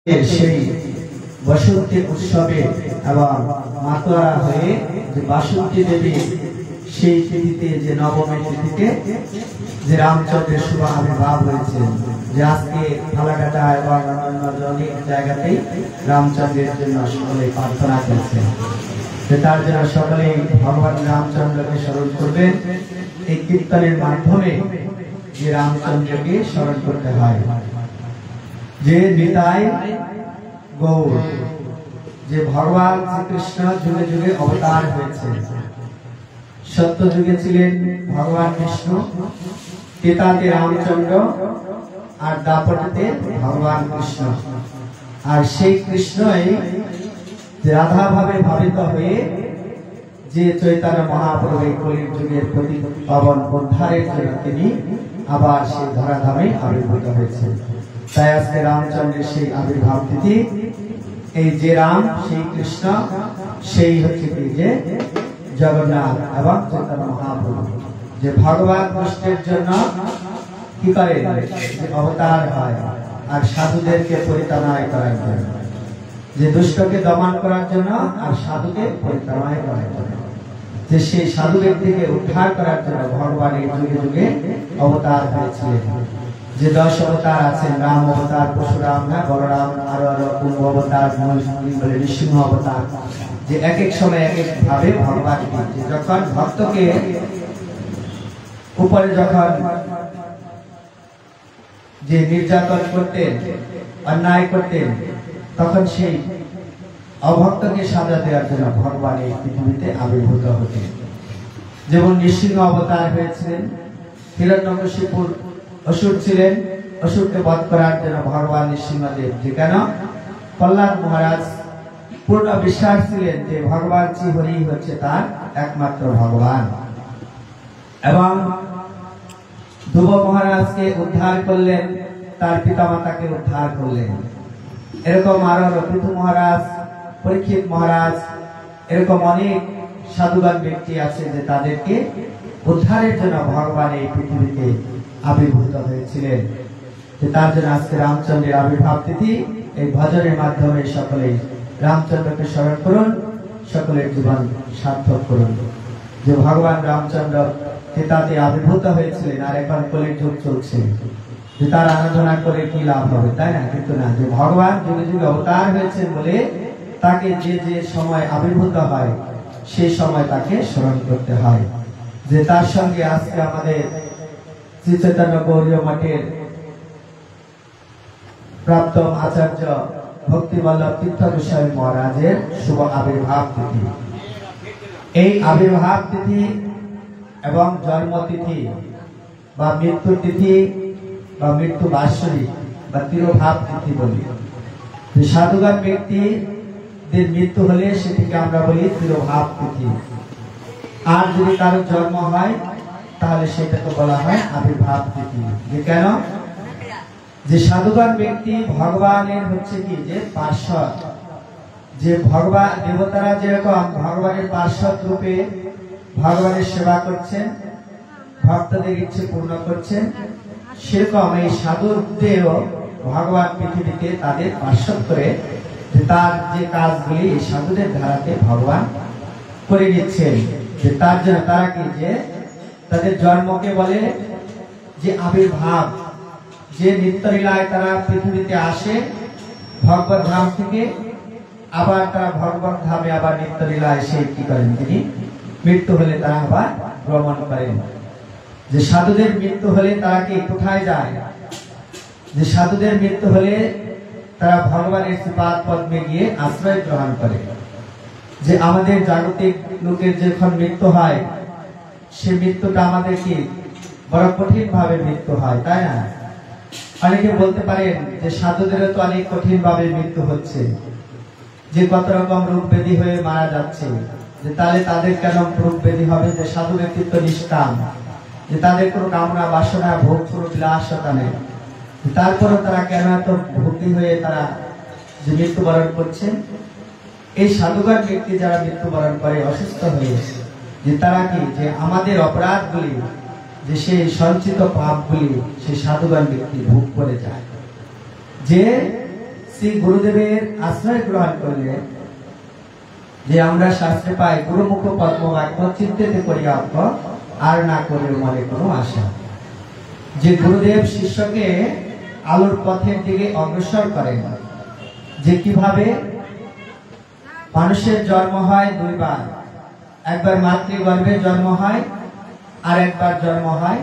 সেই বসন্তী উৎসবে এবং মাতোয়ারা হয়ে যে বাসন্তী দেবী সেই তিথিতে যে নবমী তিথিতে যে রামচন্দ্রের শুভ আবির্ভাব হয়েছে, যে আজকে ফালাকাটা এবং অনেক জায়গাতেই রামচন্দ্রের জন্য সকলে প্রার্থনা করছেন। তার জন্য সকলে ভগবান রামচন্দ্রকে স্মরণ করবেন। এই কীর্তনের মাধ্যমে যে রামচন্দ্রকে স্মরণ করতে হয়, যে নিতাই গৌর, যে ভগবান শ্রীকৃষ্ণ যুগে যুগে অবতার হয়েছে। সত্য যুগে ছিলেন ভগবান বিষ্ণু, ত্রেতাতে রামচন্দ্র, আর দ্বাপরতে ভগবান কৃষ্ণ। আর সেই কৃষ্ণই রাধা ভাবে ভাবিত হয়ে যে চৈতন্য মহাপ্রভু এই কলির যুগের প্রতি পাবন উদ্ধারের জন্য তিনি আবার সেই ধরাধামে আবির্ভূত হয়েছে। তাই আজকে রামচন্দ্রের সেই আবির্ভাব তিথি। এই যে রাম, সেই কৃষ্ণ, সেই হচ্ছে কি যে জগন্নাথ এবং চৈতন্য মহাপ্রভু, যে ভগবান কৃষ্ণের জন্য কি করে যে অবতার হয়, আর সাধুদেরকে পরিত্রাণ করার জন্য, যে দুষ্টকে দমন করার জন্য আর সাধুকে পরিত্রাণ করার জন্য, যে সেই সাধু ব্যক্তিকে উদ্ধার করার জন্য ভগবান এই যুগে যুগে অবতার হয়েছিলেন। যে 10 অবতার আছেন, রাম অবতার, পরশুরাম, বলরাম, আরো কুম্ভ অবতার, নৃসিংহ অবতার, যে এক এক সময় এক এক ভাবে ভগবান যখন ভক্তকে উপরে যখন যে নির্যাতন করতেন, অন্যায় করতেন, তখন সেই অভক্তকে সাজা দেওয়ার জন্য ভগবান এই পৃথিবীতে আবির্ভূত হতেন। যেমন নৃসিংহ অবতার হয়েছিলেন, হিরণ্যকশিপুর অসুর ছিলেন, অসুরকে বধ করার জন্য ভগবান নৃসিংহদেব। যে কেন প্রহ্লাদ মহারাজ পূর্ণ বিশ্বাস ছিলেন যে ভগবান শ্রীহরি হচ্ছে তার একমাত্র ভগবান, এবং ধ্রুব মহারাজকে উদ্ধার করলেন, তার পিতামাতাকে উদ্ধার করলেন। এরকম আরো পৃথু মহারাজ, পরীক্ষিত মহারাজ, এরকম অনেক সাধুবান ব্যক্তি আছে যে তাদেরকে উদ্ধারের জন্য ভগবান এই পৃথিবীতে আবির্ভূত হয়েছিলেন। তার জন্য আজকে রামচন্দ্রের আবির্ভাব তিথি। এই ভজনের মাধ্যমে সকলেই রামচন্দ্রকে স্মরণ করুন, সকলের জীবন সার্থক করুন। যে ভগবান রামচন্দ্র ত্রেতাতে আবির্ভূত হয়েছিলেন, আর এখন কলির যুগ চলছে, যে তার আরাধনা করে কি লাভ হবে, তাই না? কিন্তু না, যে ভগবান যুগে যুগে অবতার হয়েছেন বলে তাকে যে যে সময় আবির্ভূত হয় সেই সময় তাকে স্মরণ করতে হয়। যে তার সঙ্গে আজকে আমাদের শ্রী চৈতন্য গৌড়ীয় মঠের প্রাপ্ত আচার্য ভক্তিবল্লভ তীর্থ গোস্বামী মহারাজের শুভ আবির্ভাব তিথি। এই আবির্ভাব তিথি এবং জন্ম তিথি বা মৃত্যু তিথি বা মৃত্যু বাৎসরিক বা তিরোভাব তিথি বলি। সাধুগান ব্যক্তিদের মৃত্যু হলে সেটিকে আমরা বলি তিরোভাব তিথি। আর যদি কারো জন্ম হয় তাহলে সেটাকে বলা হয় আবির্ভাব তিথি। যে কেন যে সাধুগান ব্যক্তি ভগবানের হচ্ছে কি যে পার্শ্বদ, যে ভগবান দেবতারা যেরকম ভগবানের পার্শ্বদ রূপে ভগবানের সেবা করছেন, ভক্তদের ইচ্ছে পূর্ণ করছেন, সেরকম এই সাধুদেরও ভগবান পৃথিবীতে তাদের পার্শ্বদ করে তার যে কাজগুলি এই সাধুদের ধারাতে ভগবান করে দিচ্ছেন। যে তার জন্য তারা কি যে তাদের জন্মকে বলে যে আবির্ভাব, যে নিত্যলীলায় তারা পৃথিবীতে আসে ভগবত ধাম থেকে, আবার তারা ভগবত ধামে আবার নিত্যলীলায় সেই কি করেন তিনি মৃত্যু হলে তারা আবার ভ্রমণ করেন। যে সাধুদের মৃত্যু হলে তারা কি কোথায় যায়? যে সাধুদের মৃত্যু হলে তারা ভগবানের শ্রীপাদ পদ্মে গিয়ে আশ্রয় গ্রহণ করে। যে আমাদের জাগতিক লোকের যখন মৃত্যু হয় সে মৃত্যুটা আমাদের কি বড় কঠিন ভাবে মৃত্যু হয়, তাই না? অনেকে বলতে পারেন যে সাধুদেরও তো অনেক কঠিন ভাবে মৃত্যু হচ্ছে, যে কত রকম রোগ ব্যাধি হয়ে মারা যাচ্ছে। যে তাহলে তাদের কেন রোগ ব্যাধি হবে? যে সাধু ব্যক্তিত্ব নিষ্কাম, যে তাদের কোনো কামনা বাসনা ভোগ বিলাসতা নেই, তারপরও তারা কেন এত ভক্তি হয়ে তারা যে মৃত্যুবরণ করছেন? এই সাধুগান ব্যক্তি যারা মৃত্যুবরণ করে অসুস্থ হয়ে, যে তারা কি যে আমাদের অপরাধগুলি, যে সেই সঞ্চিত পাপগুলি সেই সাধুগান ব্যক্তি ভোগ করে যায়। যে শ্রী গুরুদেবের আশ্রয় গ্রহণ করলে যে আমরা শাস্ত্রে পাই গুরুমুখ পদ্মবাক্য চিন্তিতে করিয়া অজ্ঞ আর না করিও মনে কোনো আশা। যে গুরুদেব শিষ্যকে আলোর পথের দিকে অগ্রসর করেন, যে কিভাবে মানুষের জন্ম হয় দুইবার, একবার মাতৃগর্ভে জন্ম হয় আর একবার জন্ম হয়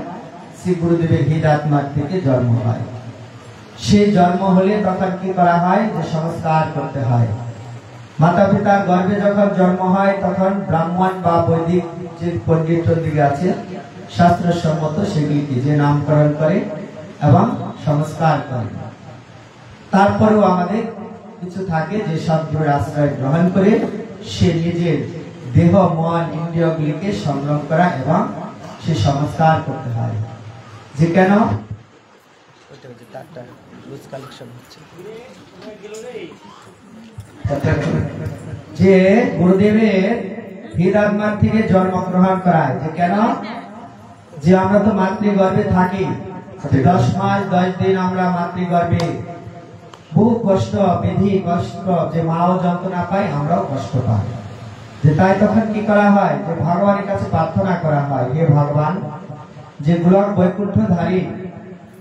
শ্রী গুরুদেবের হৃদাত্মার থেকে জন্ম হয়। সেই জন্ম হলে তখন কি করা হয়, যে সংস্কার করতে হয়। মাতা পিতার গর্ভে যখন জন্ম হয় তখন ব্রাহ্মণ বা বৈদিক যে পণ্ডিত টন্ডিত আছে শাস্ত্রসম্মত সেগুলিকে যে নামকরণ করে এবং সংস্কার করে। তারপরেও আমাদের কিছু থাকে যে সদ্গুরুর আশ্রয় গ্রহণ করে সে নিজের দেহ মন ইন্দ্রিয়গুলিকে সংগ্রহ করা এবং সে সংস্কার করতে হয়। যে কেন যে গুরুদেবের হৃদাত্মার থেকে জন্মগ্রহণ করায়, যে কেন যে আমরা তো মাতৃগর্ভে থাকি 10 মাস 10 দিন আমরা মাতৃগর্ভে বহু কষ্ট বিধি কষ্ট, যে মাও যন্ত্রণা পাই আমরাও কষ্ট পাই। যে তাই তখন কি করা হয়, যে ভগবানের কাছে প্রার্থনা করা হয়, হে ভগবান, যে গোলক বৈকুণ্ঠধারী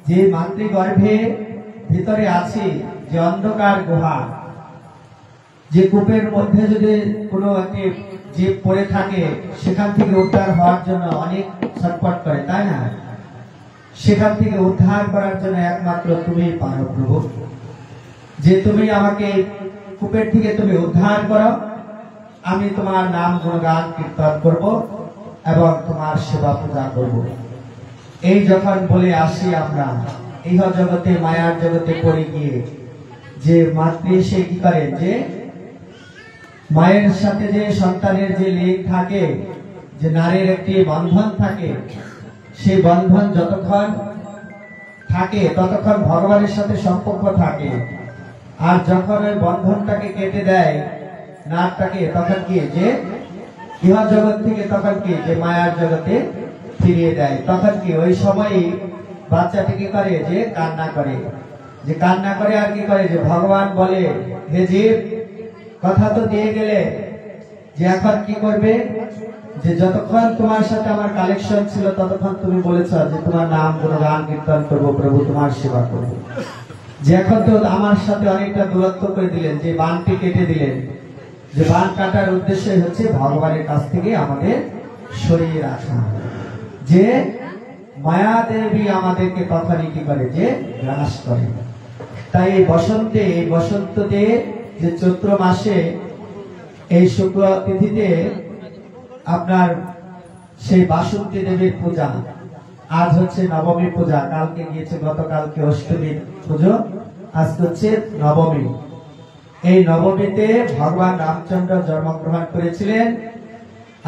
যে মাতৃগর্ভে ভিতরে আছে যে অন্ধকার গুহা, যে কূপের মধ্যে যদি কোনো একটি জীব পড়ে থাকে সেখান থেকে উদ্ধার হওয়ার জন্য অনেক ছটফট করে, তাই না? সেখান থেকে উদ্ধার করার জন্য একমাত্র তুমি পারো প্রভু। যে তুমি আমাকে কূপের থেকে তুমি উদ্ধার করো, আমি তোমার নাম গুণগান কীর্তন করব এবং তোমার সেবা পূজা করব। এই যখন বলে আসি আমরা ইহ জগতে মায়ার জগতে পড়ে গিয়ে, যে মাতৃ সে কি করে, যে মায়ের সাথে যে সন্তানের যে লিঙ্ক থাকে, যে নারীর একটি বন্ধন থাকে, সেই বন্ধন যতক্ষণ থাকে ততক্ষণ ভগবানের সাথে সম্পর্ক থাকে। আর যখন ওই বন্ধনটাকে কেটে দেয় নারটাকে, তখন কি, যে ইহ জগৎ থেকে তখন কি, যে মায়ার জগতে ফিরিয়ে দেয়। তখন কি ওই সময়ই বাচ্চাটি কি করে, যে কান্না করে, যে কান্না করে আর কি করে, যে ভগবান বলে, হে জীব, কথা তো দিয়ে গেলে, যে এখন কি করবে, যে যতক্ষণ তোমার সাথে আমার কালেকশন ছিল ততক্ষণ তুমি বলেছ যে তোমার নাম গুণগান কীর্তন করবো প্রভু, তোমার সেবা করবো। যে এখন তো আমার সাথে অনেকটা দূরত্ব করে দিলেন, যে বানটি কেটে দিলেন। যে বান কাটার উদ্দেশ্য হচ্ছে ভগবানের কাছ থেকে আমাদের সরিয়ে রাখা। যে মায়া দেবী আমাদেরকে তখনই কি করে, যে গ্রাস করে। তাই এই বসন্তে যে চৈত্র মাসে এই শুক্ল তিথিতে আপনার সেই বাসন্তী দেবীর পূজা, আজ হচ্ছে নবমী পূজা, কালকে গিয়েছে গতকালকে অষ্টমী পুজো, আজ হচ্ছে নবমী। এই নবমীতে ভগবান রামচন্দ্র জন্মগ্রহণ করেছিলেন।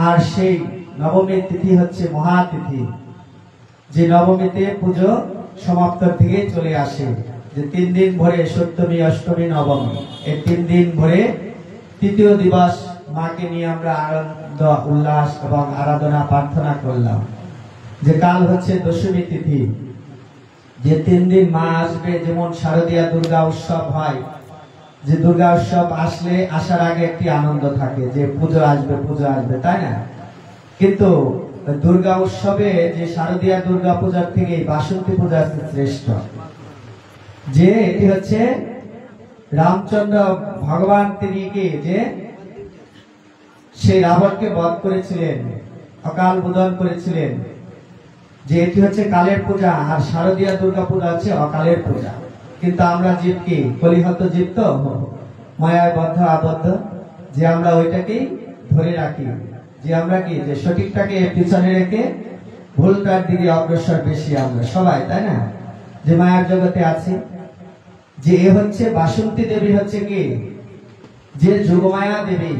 আর সেই নবমীর তিথি হচ্ছে মহাতিথি, যে নবমীতে পুজো সমাপ্তর দিকে চলে আসে। যে 3 দিন ভরে সপ্তমী অষ্টমী নবমী, এই 3 দিন ভরে তৃতীয় দিবস মাকে নিয়ে আমরা আনন্দ উল্লাস এবং আরাধনা প্রার্থনা করলাম। যে কাল হচ্ছে দশমী তিথি, যে 3 দিন মা আসবে। যেমন শারদীয়া দুর্গা উৎসব হয়, যে দুর্গা উৎসব আসলে আসার আগে একটি আনন্দ থাকে, যে পুজো আসবে, তাই না? কিন্তু দুর্গা উৎসবে যে শারদীয়া দুর্গা পূজার থেকে বাসন্তী পূজা শ্রেষ্ঠ। যে এটি হচ্ছে রামচন্দ্র ভগবান তিনি কি, যে সেই রাবণকে বধ করেছিলেন, অকাল বোধন করেছিলেন। যে এটি হচ্ছে কালের পূজা, আর শারদীয়া দুর্গা পূজা হচ্ছে অকালের পূজা। কিন্তু আমরা জীব কি, কলিহত জীব, তো মায়ায় বদ্ধ আবদ্ধ, যে আমরা ওইটাকেই ধরে রাখি, যে আমরা কি, যে সঠিকটাকে পিছনে রেখে ভুলটার দিকে অগ্রসর বেশি আমরা সবাই, তাই না? যে মায়ার জগতে আছি। যে এ হচ্ছে বাসন্তী দেবী, হচ্ছে কি, যে যোগমায়া দেবী।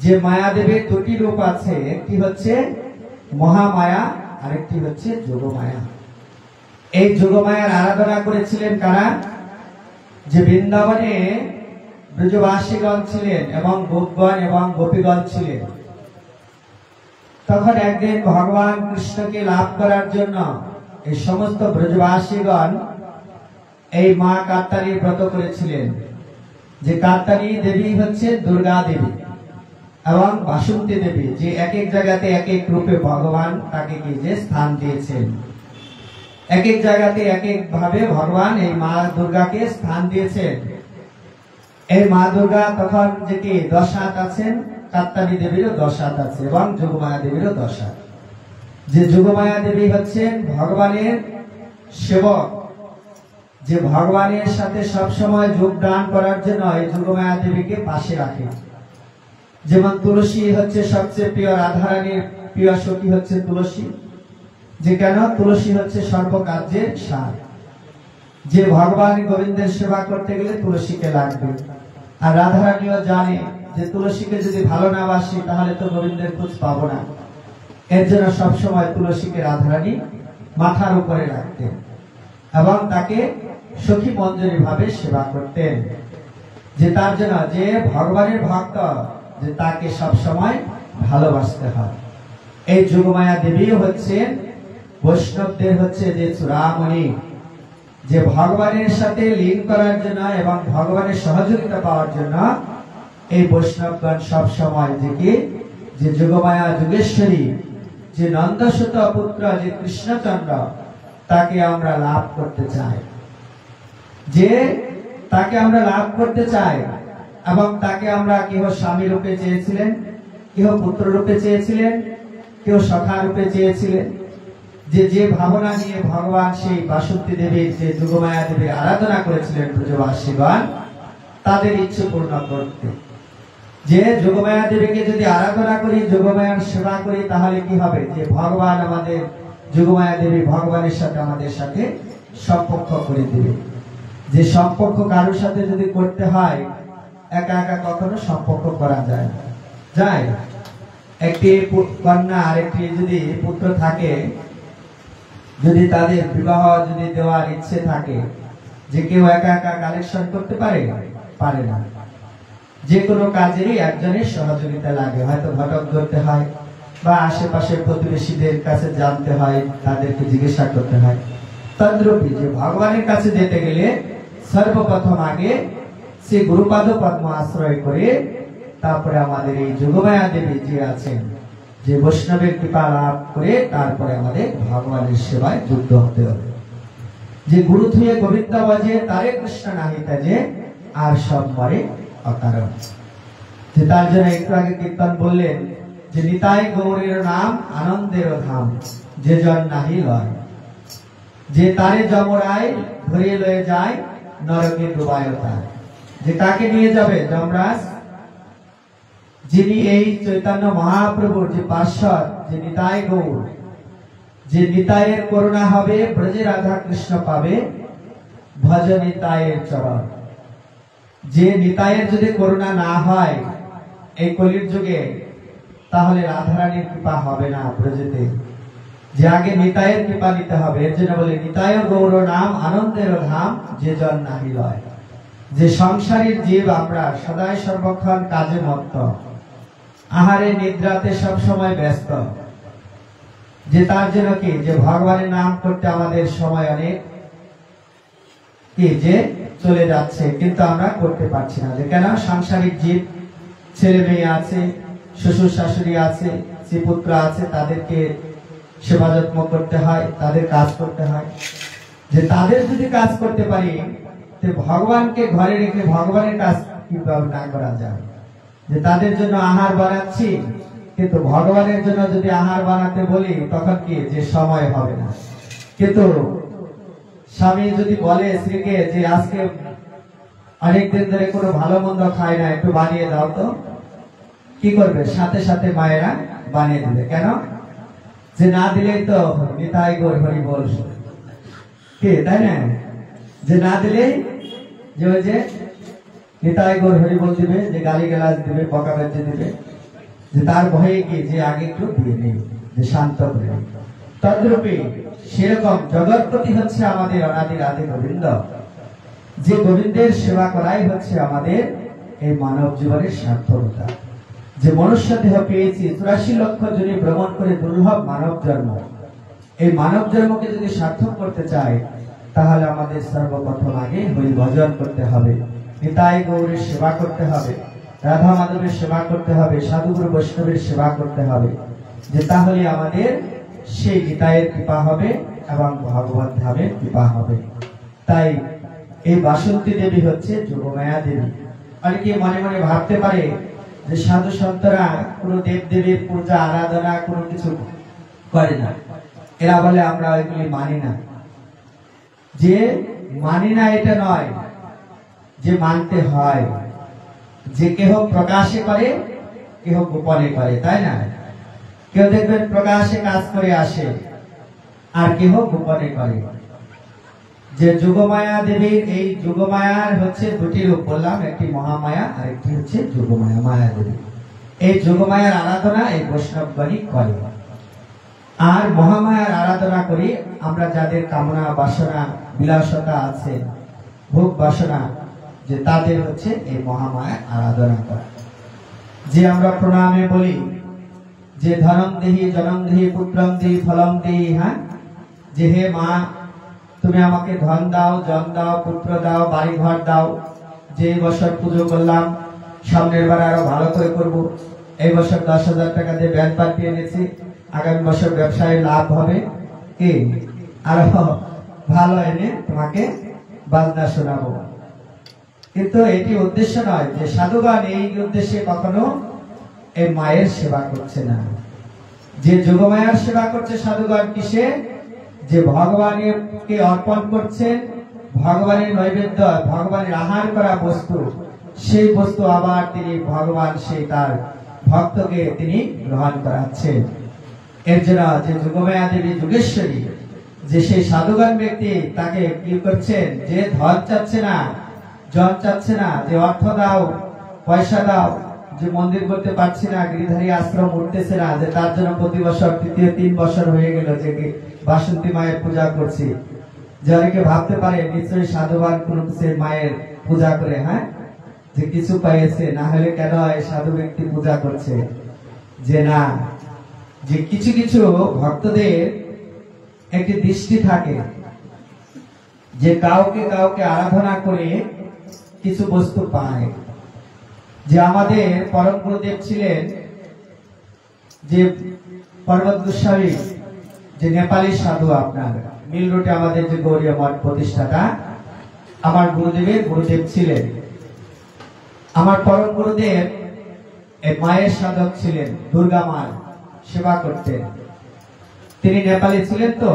যে মায়া দেবীর 2টি রূপ আছে, একটি হচ্ছে মহামায়া, আরেকটি হচ্ছে যোগমায়া। এই যোগমায়ার আরাধনা করেছিলেন কারা? যে বৃন্দাবনে ব্রজবাসীগণ ছিলেন এবং গোপগণ এবং গোপীগণ ছিলেন। তখন একদিন ভগবান কৃষ্ণকে লাভ করার জন্য এই সমস্ত ব্রজবাসীগণ এই মা কাত্যায়নী ব্রত করেছিলেন। যে কাত্যায়নী দেবী হচ্ছে দুর্গা দেবী এবং বাসন্তী দেবী, যে এক এক জায়গাতে এক এক রূপে ভগবান তাকে কি যে স্থান দিয়েছেন। এক এক জায়গাতে এক এক ভাবে ভগবান এই মা দুর্গাকে স্থান দিয়েছেন। এই মা দুর্গা তখন যে কি 10 হাত আছেন, কাত্যায়নী দেবীরও 10 হাত আছে এবং যোগমায়া দেবীরও 10 হাত। যে যোগমায়া দেবী হচ্ছেন ভগবানের সেবক, যে ভগবানের সাথে সব সময় যোগদান করার জন্য এই যোগমায়া দেবীকে পাশে রাখে। যেমন তুলসী হচ্ছে সবচেয়ে প্রিয়, রাধারানীর প্রিয় সখী হচ্ছে তুলসী। যে কেন তুলসী হচ্ছে সর্বকার্যের সার। যে ভগবান গোবিন্দের সেবা করতে গেলে তুলসীকে লাগবে। আর রাধারানীও জানে যে তুলসীকে যদি ভালো না বাসি তাহলে তো গোবিন্দের খোঁজ পাবো না। এর জন্য সবসময় তুলসীকে রাধারানী মাথার উপরে রাখতেন এবং তাকে সখী মঞ্জুরি ভাবে সেবা করতেন। যে তার জন্য যে ভগবানের ভক্ত, যে তাকে সব সময় ভালোবাসতে হয়। এই যোগমায়া দেবী হচ্ছেন বৈষ্ণবদের হচ্ছে যে চূড়ামণি, যে ভগবানের সাথে লীন করার জন্য এবং ভগবানের সহযোগিতা পাওয়ার জন্য এই বৈষ্ণবগণ সব সময় যে যোগমায়া যোগেশ্বরী, যে নন্দসুত পুত্র যে কৃষ্ণচন্দ্র, তাকে আমরা লাভ করতে চাই। যে তাকে আমরা লাভ করতে চাই এবং তাকে আমরা কেহ স্বামী রূপে চেয়েছিলেন, কেহ পুত্র রূপে চেয়েছিলেন, কেউ সখা রূপে চেয়েছিলেন। যে ভাবনা নিয়ে ভগবান সেই বাসন্তী দেবীর যে যোগমায়া দেবীর আরাধনা করেছিলেন ব্রজবাসীগণ, তাদের ইচ্ছে পূর্ণ করতে। যে যোগমায়া দেবীকে যদি আরাধনা করি, যোগমায়ার সেবা করি, তাহলে কি হবে? যে ভগবান আমাদের যোগমায়া দেবী ভগবানের সাথে আমাদের সাথে সম্পর্ক করে দেবে। যে সম্পর্ক কারোর সাথে যদি করতে হয়, একা একা কখনো সম্পর্ক করা যায় না। যায় একটি কন্যা আর একটি যদি পুত্র থাকে, যদি তাদের বিবাহ যদি দেওয়ার ইচ্ছে থাকে, যে কেউ একা একা কালেকশন করতে পারে? পারে না। যে কোনো কাজেরই একজনের সহযোগিতা লাগে। হয়তো ঘটক ধরতে হয় বা আশেপাশের প্রতিবেশীদের কাছে জানতে হয়, তাদেরকে জিজ্ঞাসা করতে হয়। তদ্রূপী যে ভগবানের কাছে যেতে গেলে সর্বপ্রথম আগে সে গুরুপাদ পদ্ম আশ্রয় করে তারপরে আমাদের এই যোগমায়া দেবী যে আছেন, যে বৈষ্ণবের কৃপা লাভ করে তারপরে আমাদের ভগবানের সেবায় যুক্ত হতে হবে। যে গুরু থুয়ে গোবিন্দ বাজে তারে কৃষ্ণ নাহি তাজে, আর সব মরে অকারণ। যে তার জন্য একটু আগে কীর্তন বললেন যে নিতাই গৌরের নাম আনন্দের ধাম, যে জন নাহি লয়। যে তারে যমরায় ধরিয়ে লয়ে যায়, নরকে ডুবায় তার। যে তাকে নিয়ে যাবে যমরাজ, যিনি এই চৈতন্য মহাপ্রভুর যে পার্শ্বদ, যে নিতাই গৌর, যে নিতাইয়ের করুণা হবে, ব্রজে রাধা কৃষ্ণ পাবে, ভজ নিতাইয়ের চরণ। যে নিতাইয়ের যদি করুণা না হয় এই কলির যুগে, তাহলে রাধারানীর কৃপা হবে না ব্রজেতে। যে আগে নিতাইয়ের কৃপা নিতে হবে। এর জন্য বলে নিতাই গৌর নাম আনন্দের ধাম, যে জন নাহি লয়। যে সংসারীর জীব আমরা সদাই সর্বক্ষণ কাজে মত্ত, আহারে নিদ্রাতে সব সময় ব্যস্ত। যে তার জন্য কি যে ভগবানের নাম করতে আমাদের সময় অনেক কি যে চলে যাচ্ছে, কিন্তু আমরা করতে পারছি না। যে কেন? সাংসারিক জীব, ছেলে মেয়ে আছে, শ্বশুর শাশুড়ি আছে, পুত্র আছে, তাদেরকে সেবা যত্ন করতে হয়, তাদের কাজ করতে হয়। যে তাদের যদি কাজ করতে পারি, ভগবানকে ঘরে রেখে ভগবানের কাজ কিভাবে না করা যায়? যে তাদের জন্য আহার বানাচ্ছি, কিন্তু ভগবানের জন্য যদি আহার বানাতে বলি তখন কি যে সময় হবে না। কিন্তু স্বামী যদি বলে স্ত্রীকে যে আজকে অনেকদিন ধরে কোনো ভালো মন্দ খায় না, একটু বানিয়ে দাও, তো কি করবে? সাথে সাথে মায়েরা বানিয়ে দিবে। কেন? যে না দিলেই তো নিতাই গৌর হরি বল, কি তাই না? যে না দিলেই যে ওই যে নিতাই গৌর হরি বল দিবে, যে গালি গালাজ দিবে, বকা বাজ্য দিবে, যে তার ভয়ে কি যে আগে একটু দিয়ে নেই, যে শান্ত করে। তদ্রূপে সেরকম জগৎপতি হচ্ছে আমাদের অনাদি আদি গোবিন্দ। যে গোবিন্দের সেবা করাই হচ্ছে আমাদের এই মানব জীবনের সার্থকতা। যে মনুষ্য দেহ পেয়েছি 84 লক্ষ জনে ভ্রমণ করে দুর্লভ মানব জন্ম, এই মানব জন্মকে যদি সার্থক করতে চাই, তাহলে আমাদের সর্বপ্রথম আগে হরি ভজন করতে হবে, নিতাই গৌরের সেবা করতে হবে, রাধা মাধবের সেবা করতে হবে, সাধুগুরু বৈষ্ণবের সেবা করতে হবে, যে তাহলে আমাদের সেই নিতাইয়ের কৃপা হবে এবং ভগবত ধামের কৃপা হবে। তাই এই বাসন্তী দেবী হচ্ছে যোগমায়া দেবী। অনেকে মনে মনে ভাবতে পারে যে সাধু সন্তরা কোনো দেব দেবীর পূজা আরাধনা কোনো কিছু করে না, এরা বলে আমরা ওইগুলি মানি না। যে মানি না এটা নয়, যে মানতে হয়, যে কেহ প্রকাশে করে কেহ গোপনে করে, তাই না? কেউ দেখবেন প্রকাশে কাজ করে আসে আর কেহ গোপনে করে। যে যোগমায়া দেবীর, এই যোগমায়ার হচ্ছে দুটি রূপ বললাম, একটি মহামায়া আর একটি হচ্ছে যোগমায়া মায়া দেবী। এই যোগমায়ার আরাধনা এই বৈষ্ণবগণই করে, আর মহামায়ার আরাধনা করি আমরা যাদের কামনা বাসনা বিলাসতা আছে, ভোগ বাসনা, যে তাদের হচ্ছে এই মহামায়া আরাধনা করা। যে আমরা প্রণামে বলি যে ধনম দেহি জনম দেহি পুত্রম দেহি ফলম দেহি, হ্যাঁ, যে হে মা তুমি আমাকে ধন দাও, জন দাও, পুত্র দাও, বাড়ি ঘর দাও, যে বছর পুজো করলাম সামনের বার আরো ভালো করে করব, এই বছর 10,000 টাকা দিয়ে ব্যাংক পাঠিয়ে এনেছি, আগামী বছর ব্যবসায় লাভ হবে, কি আরো ভালো এনে তোমাকে বাজনা শোনাবো। কিন্তু এটি উদ্দেশ্য নয়, যে সাধুগণ এই উদ্দেশ্যে কখনো এই মায়ের সেবা করছে না। যে যোগমায়ার সেবা করছে সাধুগণ কিসে, যে ভগবানকে অর্পণ করছেন, ভগবানের নৈবেদ্য, ভগবানের আহার করা বস্তু, সেই বস্তু আবার তিনি ভগবান সেই তার ভক্তকে তিনি গ্রহণ করাচ্ছেন। এর জন্য যে যোগমায়া দেবী যোগেশ্বরী, যে সেই সাধুগণ ব্যক্তি তাকে কি করছেন, যে ধন চাচ্ছে না, জন চাচ্ছে না, যে অর্থ দাও, পয়সা দাও, যে মন্দির করতে পারছি না, গিরিধারী আশ্রম উঠতেছে না, যে তার জন্য প্রতি বছর তৃতীয় 3 বছর হয়ে গেল যে বাসন্তী মায়ের পূজা করছি। যে অনেকে ভাবতে পারে নিশ্চয়ই সাধুবান কোন মায়ের পূজা করে, হ্যাঁ, যে কিছু পাইছে, না হলে কেন এই সাধু ব্যক্তি পূজা করছে। যে না, যে কিছু কিছু ভক্তদের একটি দৃষ্টি থাকে, যে কাউকে কাউকে আরাধনা করে কিছু বস্তু পায়। যে আমাদের পরম গুরুদেব ছিলেন যে পর্বত গোস্বামী, যে নেপালি সাধু, আপনার মিল রোডে আমাদের যে গৌরীয় মঠ প্রতিষ্ঠাতা, আমার গুরুদেব ছিলেন। আমার পরম গুরুদেব এই মায়ের সাধক ছিলেন, দুর্গা মার সেবা করতেন। তিনি নেপালি ছিলেন, তো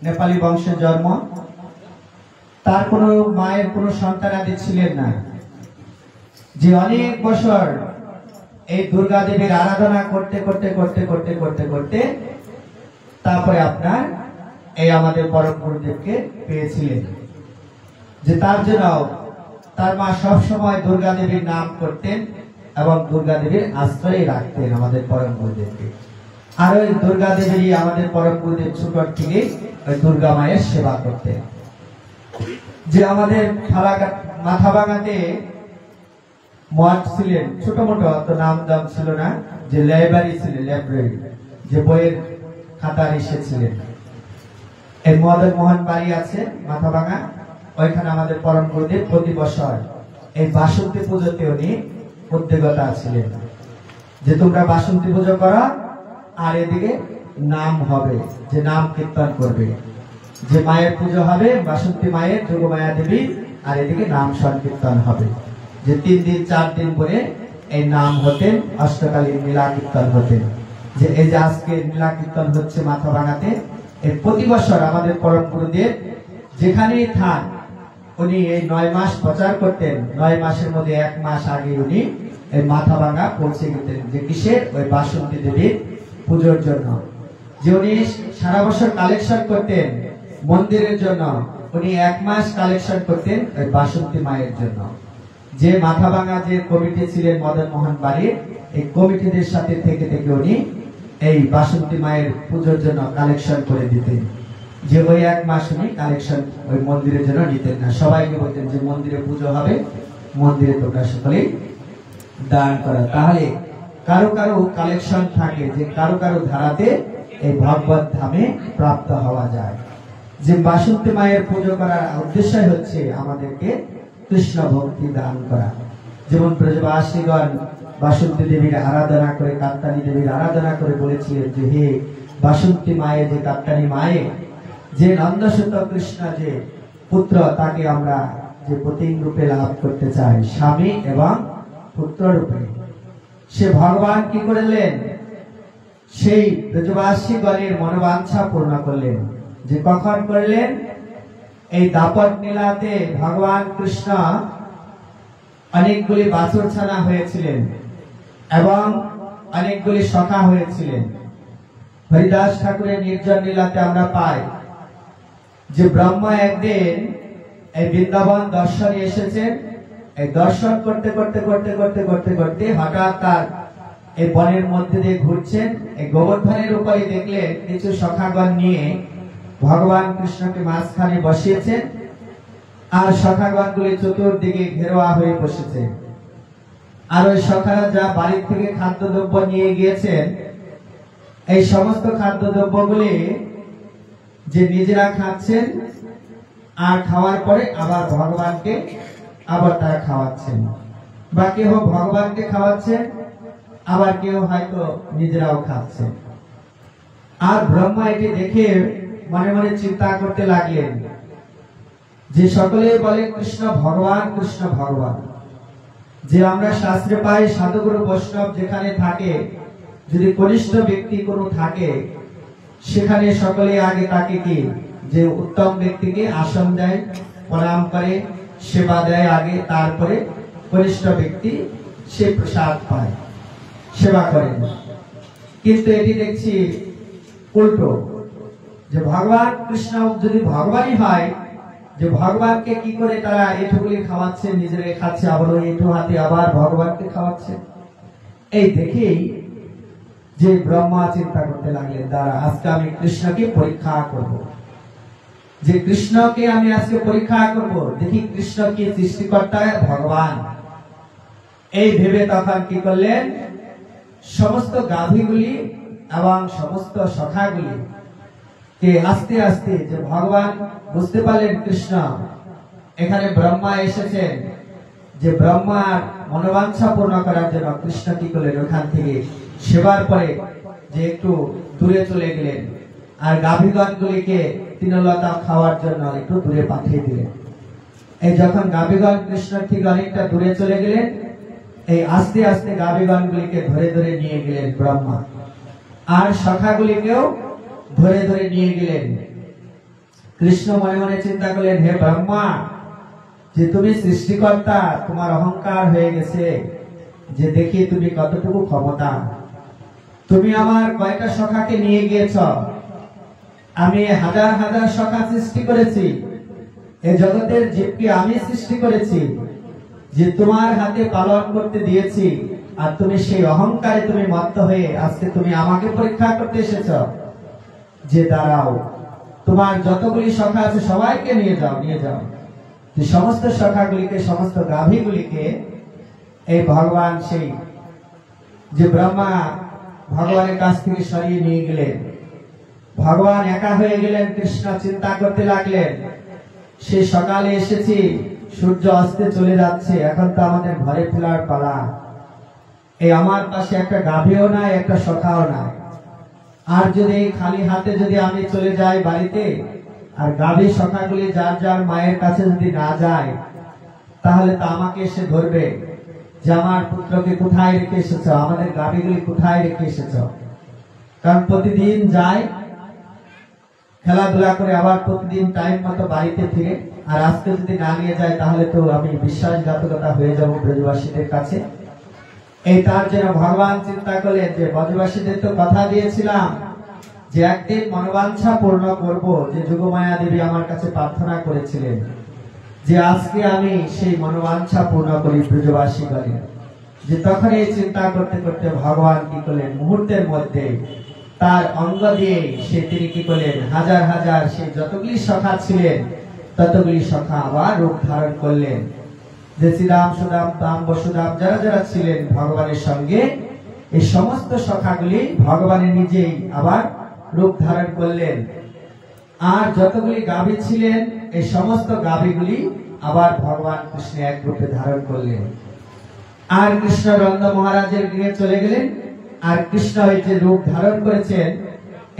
নেপালি বংশে জন্ম, তার কোনো মায়ের কোনো সন্তানাদি ছিলেন না। যে অনেক বছর এই দুর্গা দেবীর আরাধনা করতে করতে করতে করতে করতে করতে তারপরে আপনার এই আমাদের পরম গুরুদেবকে পেয়েছিলেন। যে তার জন্য তার মা সব সময় দুর্গা দেবীর নাম করতেন এবং দুর্গা দেবীর আশ্রয় রাখতেন আমাদের পরম গুরুদেবকে। আর ওই দুর্গা দেবীরই আমাদের পরম গুরুদেব ছোট থেকে ওই দুর্গা মায়ের সেবা করতেন। যে আমাদের মাথাভাঙাতে মঠ ছিলেন, ছোট মোটো, অত নাম দাম ছিল না, যে লাইব্রেরি ছিল, লাইব্রেরি, যে বইয়ের খাতার এসেছিলেন। এই মদন মোহন বাড়ি আছে মাথাভাঙা, ওইখানে আমাদের পরম গুরুদেব প্রতি বছর এই বাসন্তী পুজোতে উনি উদ্যোগতা ছিলেন, যে তোমরা বাসন্তী পুজো করো আর এদিকে নাম হবে, যে নাম কীর্তন করবে, যে মায়ের পুজো হবে বাসন্তী মায়ের, যোগমায়া দেবী, আর এদিকে নাম সংকীর্তন হবে। যে 3 দিন 4 দিন পরে এই নাম হতেন, অষ্টকালীন লীলা কীর্তন হতেন। যে এই যে আজকে লীলা কীর্তন হচ্ছে মাথাভাঙাতে, এই প্রতি বছর আমাদের পরম গুরুদেব যেখানেই থাক উনি এই 9 মাস প্রচার করতেন। 9 মাসের মধ্যে 1 মাস আগে উনি এই মাথাভাঙা পৌঁছে গেতেন, যে কিসের, ওই বাসন্তী দেবীর পুজোর জন্য। যে উনি সারা বছর কালেকশন করতেন মন্দিরের জন্য, উনি 1 মাস কালেকশন করতেন ওই বাসন্তী মায়ের জন্য। যে মাথাভাঙা যে কমিটি ছিলেন মদন মোহন বাড়ির, এই কমিটিদের সাথে থেকে থেকে উনি এই বাসন্তী মায়ের পুজোর জন্য কালেকশন করে দিতেন। যে ওই 1 মাস উনি কালেকশন ওই মন্দিরের জন্য নিতেন না, সবাইকে বলতেন যে মন্দিরে পুজো হবে, মন্দিরে তোমরা সকলে দান করা। তাহলে কারো কারো কালেকশন থাকে, যে কারো কারো ধারাতে এই ভগবত ধামে প্রাপ্ত হওয়া যায়। যে বাসন্তী মায়ের পুজো করার উদ্দেশ্য হচ্ছে আমাদেরকে কৃষ্ণ ভক্তি দান করা। যেমন ব্রজবাসীগণ বাসন্তী দেবীর আরাধনা করে, কাত্তায়নী দেবীর আরাধনা করে বলেছিলেন যে হে বাসন্তী মায়ে, যে কাত্তায়নী মায়ে, যে নন্দসুত কৃষ্ণ যে পুত্র, তাকে আমরা যে প্রতীক রূপে লাভ করতে চাই, স্বামী এবং পুত্র রূপে। সে ভগবান কি করলেন? সেই ব্রজবাসীগণের মনোবাঞ্ছা পূর্ণ করলেন। যে কখন করলেন? এই দাপট লীলাতে ভগবান কৃষ্ণ অনেকগুলি বাছুর ছানা হয়েছিলেন এবং অনেকগুলি সখা হয়েছিলেন। হরিদাস ঠাকুরের নির্জন লীলাতে আমরা পাই যে ব্রহ্মা একদিন এই বৃন্দাবন দর্শনে এসেছেন। এই দর্শন করতে করতে করতে করতে করতে করতে হঠাৎ তার এই বনের মধ্যে দিয়ে ঘুরছেন, এই গোবর্ধনের উপরে দেখলেন কিছু সখাগণ নিয়ে ভগবান কৃষ্ণকে মাঝখানে বসিয়েছেন, আর সখাগণ গুলি চতুর্দিকে ঘেরোয়া হয়ে বসেছে। আর ওই সখারা যা বাড়ির থেকে খাদ্যদ্রব্য নিয়ে গিয়েছেন, এই সমস্ত খাদ্যদ্রব্যগুলি যে নিজেরা খাচ্ছেন, আর খাওয়ার পরে আবার ভগবানকে আবার তারা খাওয়াচ্ছেন, বা কেউ ভগবানকে খাওয়াচ্ছেন, আবার কেউ হয়তো নিজেরাও খাচ্ছেন। আর ব্রহ্মা এটি দেখে মনে মনে চিন্তা করতে লাগলেন যে সকলে বলে কৃষ্ণ ভগবান, কৃষ্ণ ভগবান। যে আমরা শাস্ত্রে পাই সাধুগুরু বৈষ্ণব যেখানে থাকে, যদি কনিষ্ঠ ব্যক্তি কোনো থাকে, সেখানে সকলে আগে তাকে কি যে উত্তম ব্যক্তিকে আসন দেয়, প্রণাম করে, সেবা দেয় আগে, তারপরে কনিষ্ঠ ব্যক্তি সে প্রসাদ পায়, সেবা করেন। কিন্তু এটি দেখছি উল্টো, যে ভগবান কৃষ্ণ যদি ভগবানই হয়, যে ভগবানকে কি করে তারা এটুকুলি খাওয়াচ্ছে, নিজেরাই খাচ্ছে, আবার এটু হাতে আবার ভগবানকে খাওয়াচ্ছে। এই দেখেই যে ব্রহ্মা চিন্তা করতে লাগলেন, দ্বারা আজকে আমি কৃষ্ণকে পরীক্ষা করব, যে কৃষ্ণকে আমি আজকে পরীক্ষা করব, দেখি কৃষ্ণ কি সৃষ্টিকর্তা ভগবান। এই ভেবে তখন কি করলেন? সমস্ত গাভীগুলি এবং সমস্ত সখাগুলি কে আস্তে আস্তে, যে ভগবান বুঝতে পারলেন কৃষ্ণ এখানে ব্রহ্মা এসেছেন, যে ব্রহ্মার মনোবাঞ্ছা পূর্ণ করার জন্য কৃষ্ণ কি করলেন? ওখান থেকে সেবার পরে যে একটু দূরে চলে গেলেন, আর গাভীগণগুলিকে তৃণলতা খাওয়ার জন্য একটু দূরে পাঠিয়ে দিলেন। এই যখন গাভীগণ কৃষ্ণের থেকে অনেকটা দূরে চলে গেলেন, এই আস্তে আস্তে গাভীগণগুলিকে ধরে ধরে নিয়ে গেলেন ব্রহ্মা, আর সখাগুলিকেও ধরে ধরে নিয়ে গেলেন। কৃষ্ণ মনে মনে চিন্তা করলেন, হে ব্রহ্মা, যে তুমি সৃষ্টিকর্তা, তোমার অহংকার হয়ে গেছে, যে দেখি তুমি কতটুকু ক্ষমতা। তুমি আমার কয়টা সখাকে নিয়ে গিয়েছ? আমি হাজার হাজার সখা সৃষ্টি করেছি, এই জগতের জীবকে আমি সৃষ্টি করেছি, যে তোমার হাতে পালন করতে দিয়েছি, আর তুমি সেই অহংকারে তুমি মত্ত হয়ে আজকে তুমি আমাকে পরীক্ষা করতে এসেছ। যে দাঁড়াও, তোমার যতগুলি সখা আছে সবাইকে নিয়ে যাও, নিয়ে যাও। যে সমস্ত সখাগুলিকে, সমস্ত গাভীগুলিকে এই ভগবান সেই যে ব্রহ্মা ভগবানের কাছ থেকে সরিয়ে নিয়ে গেলেন। ভগবান একা হয়ে গেলেন। কৃষ্ণ চিন্তা করতে লাগলেন, সে সকালে এসেছি, সূর্য অস্তে চলে যাচ্ছে, এখন তো আমাদের ঘরে ফেরার পালা। এই আমার পাশে একটা গাভীও নাই, একটা সখাও নাই। আর যদি খালি হাতে যদি আমি চলে যাই বাড়িতে, আর গাভী সখাগুলি যার যার মায়ের কাছে যদি না যায়, তাহলে তো আমাকে এসে ধরবে যে আমার পুত্রকে কোথায় রেখে এসেছ, আমাদের গাভীগুলি কোথায় রেখে এসেছ। কারণ প্রতিদিন যায় খেলাধুলা করে, আবার প্রতিদিন টাইম মতো বাড়িতে ফিরে, আর আজকে যদি না নিয়ে যায় তাহলে তো আমি বিশ্বাসঘাতকতা হয়ে যাব ব্রজবাসীদের কাছে। এই তার জন্য ভগবান চিন্তা করলেন যে ব্রজবাসীদের তো কথা দিয়েছিলাম যে একদিন মনোবাঞ্ছা পূর্ণ করব, যে যোগমায়া দেবী আমার কাছে প্রার্থনা করেছিলেন, যে আজকে আমি সেই মনোবাঞ্ছা পূর্ণ করি ব্রজবাসী করে। যে তখন এই চিন্তা করতে করতে ভগবান কি করলেন? মুহূর্তের মধ্যে তার অঙ্গ দিয়ে সে তিনি কি করলেন? হাজার হাজার সে যতগুলি সখা ছিলেন ততগুলি সখা আবার রূপ ধারণ করলেন। যে শ্রীরাম, সুদাম, তাম, বসুদাম যারা যারা ছিলেন ভগবানের সঙ্গে, এই সমস্ত সখাগুলি ভগবানের নিজেই আবার রূপ ধারণ করলেন। আর যতগুলি গাভী ছিলেন এই সমস্ত গাভীগুলি আবার ভগবান কৃষ্ণ এক রূপে ধারণ করলেন। আর কৃষ্ণ নন্দ মহারাজের গৃহে চলে গেলেন। আর কৃষ্ণ এই যে রূপ ধারণ করেছেন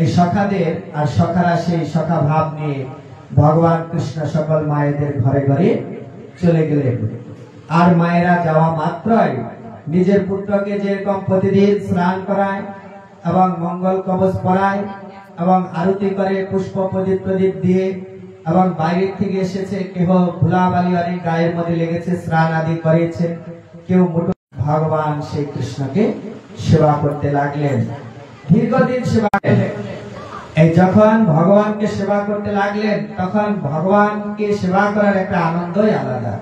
এই সখাদের, আর সখারা সেই সখা ভাব নিয়ে ভগবান কৃষ্ণ সকল মায়েদের ঘরে ঘরে চলে গেলেন। আর মায়েরা যাওয়া মাত্রই নিজের পুত্রকে যেরকম প্রতিদিন স্নান করায় এবং মঙ্গল কবচ পরায় এবং আরতি করে পুষ্প প্রদীপ প্রদীপ দিয়ে, এবং বাইরে থেকে এসেছে কেহ ধুলাবালি অনেক গায়ের মধ্যে লেগেছে, স্নান আদি করেছে, কেউ মোট ভগবান সেই কৃষ্ণকে সেবা করতে লাগলেন। দীর্ঘদিন সেবা করলেন। এই যখন ভগবানকে সেবা করতে লাগলেন তখন ভগবানকে সেবা করার একটা আনন্দই আলাদা।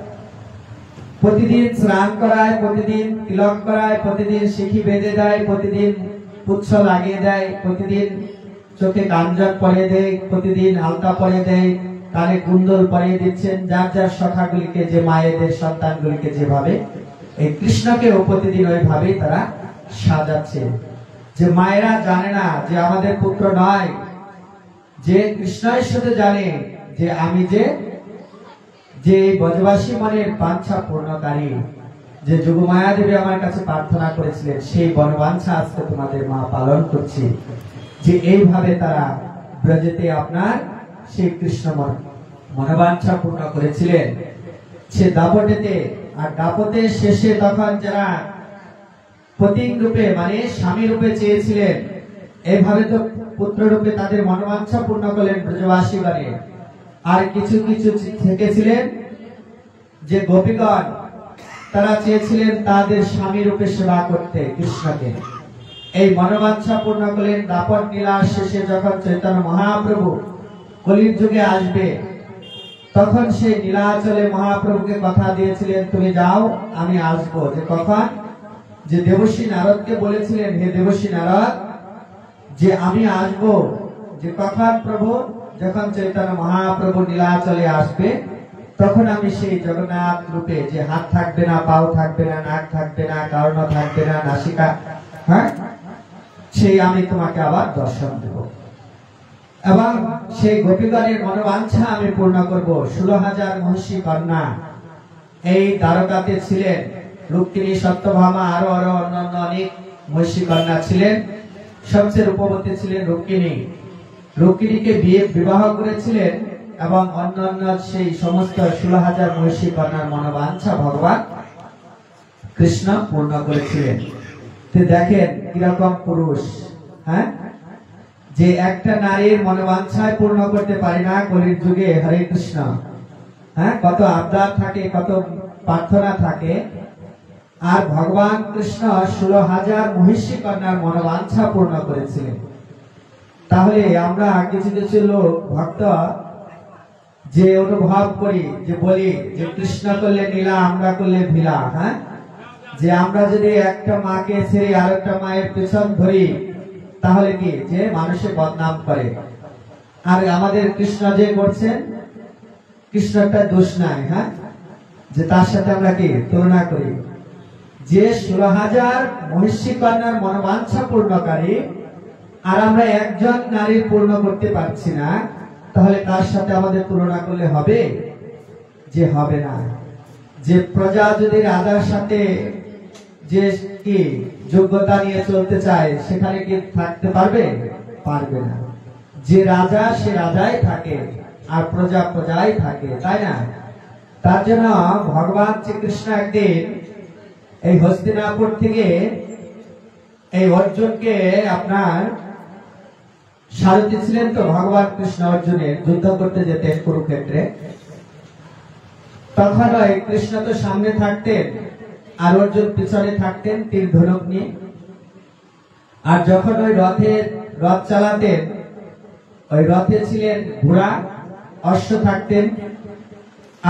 প্রতিদিন স্নান করায়, প্রতিদিন তিলক করায়, প্রতিদিন শিখি বেঁধে দেয়, প্রতিদিন পুচ্ছ লাগিয়ে দেয়, প্রতিদিন চোখে কাঞ্জন পরিয়ে দেয়, প্রতিদিন আলতা পরিয়ে দেয়, কানে কুণ্ডল পরিয়ে দিচ্ছেন। যার যার সখাগুলিকে, যে মায়েদের সন্তানগুলিকে যেভাবে, এই কৃষ্ণকেও প্রতিদিন ওইভাবেই তারা সাজাচ্ছে। যে মায়েরা জানে না যে আমাদের পুত্র নয়, যে কৃষ্ণই শুধু জানে যে আমি যে ব্রজবাসী মনের বাঞ্ছা পূর্ণকারী, যে যোগমায়া দেবী আমার কাছে প্রার্থনা করেছিলেন, সেই বনবাঞ্ছা আজকে তোমাদের মা পালন করছি। যে এইভাবে তারা ব্রজেতে আপনার সেই কৃষ্ণ মনোবাঞ্ছা পূর্ণ করেছিলেন সে দাপটেতে। আর দাপটের শেষে তখন যারা প্রতীক রূপে মানে স্বামী রূপে চেয়েছিলেন, এইভাবে তো পুত্র রূপে তাদের মনোবাঞ্ছা পূর্ণ করলেন ব্রজবাসী গণে। আর কিছু কিছু থেকেছিলেন যে গোপীগণ, তারা চেয়েছিলেন তাদের স্বামী রূপে সেবা করতে কৃষ্ণকে। এই মনোবাঞ্ছা পূর্ণ করলেন। দাপট লীলা শেষে যখন চৈতন্য মহাপ্রভু কলির যুগে আসবে, তখন সেই নীলাচলে মহাপ্রভুকে কথা দিয়েছিলেন, তুমি যাও, আমি আসবো। যে কখন? যে দেবশ্রী নারদকে বলেছিলেন, হে দেবশ্রী নারদ, যে আমি আসবো। যে কখন? প্রভু, যখন চৈতন্য মহাপ্রভু নীলাচলে আসবে, তখন আমি সেই জগন্নাথ রূপে, যে হাত থাকবে না, পাও থাকবে না, নাক থাকবে না, কর্ণ থাকবে না, নাসিকা, হ্যাঁ, সেই আমি তোমাকে আবার দর্শন দেব এবং সেই গোপীগণের মনোবাঞ্ছা আমি পূর্ণ করব। 16,000 মহিষী কন্যা এই দ্বারকাতে ছিলেন। রুক্মিণী, সত্যভামা, আরো আরো অন্যান্য অনেক মহিষী কন্যা ছিলেন। সবচেয়ে রূপবতী ছিলেন রুক্মিণী। রুক্মিণীকে বিবাহ করেছিলেন এবং অন্যান্য সেই সমস্ত 16,000 মহিষী কন্যার মনোবাঞ্ছা ভগবান কৃষ্ণ পূর্ণ করেছিলেন। দেখেন কিরকম পুরুষ, হ্যাঁ, যে একটা নারীর মনোবাঞ্ছায় পূর্ণ করতে পারে না কলির যুগে। হরে কৃষ্ণ, হ্যাঁ, কত আবদার থাকে, কত প্রার্থনা থাকে, আর ভগবান কৃষ্ণ 16,000 মহিষী কন্যার মনোবাঞ্ছা পূর্ণ করেছিলেন। তাহলে আমরা কিছু কিছু লোক ভক্ত যে অনুভব করি, যে বলি যে কৃষ্ণ করলে নীলা, আমরা করলে ভিলা, হ্যাঁ, যে আমরা যদি একটা মাকে ছেড়ে আরেকটা মায়ের পেছন ধরি তাহলে কি, যে মানুষে বদনাম করে। আর আমাদের কৃষ্ণ যে করছেন, কৃষ্ণটা দোষ নাই, হ্যাঁ, যে তার সাথে আমরা কি তুলনা করি। যে 16,000 মহিষী কন্যার মনোবাঞ্ছা পূর্ণকারী, আর আমরা একজন নারীর পূর্ণ করতে পারছি না, তাহলে তার সাথে আমাদের তুলনা করলে হবে? যে হবে না। যে প্রজা যদি রাজার সাথে যে কি যোগ্যতা নিয়ে চলতে চায়, সেখানে কি থাকতে পারবে? পারবে না। যে রাজা, সে রাজাই থাকে, আর প্রজা প্রজাই থাকে, তাই না? তার জন্য ভগবান শ্রীকৃষ্ণ একদিন এই হস্তিনাপুর থেকে এই অর্জুনকে আপনার সারথি ছিলেন তো ভগবান কৃষ্ণ, অর্জুনের যুদ্ধ করতে যেতেন কুরুক্ষেত্রে। তখন ওই কৃষ্ণ তো সামনে থাকতেন আর অর্জুন পিছনে থাকতেন তীর ধনুক নিয়ে। আর যখন ওই রথ চালাতেন, ওই রথে ছিলেন ঘোড়া, অশ্ব থাকতেন,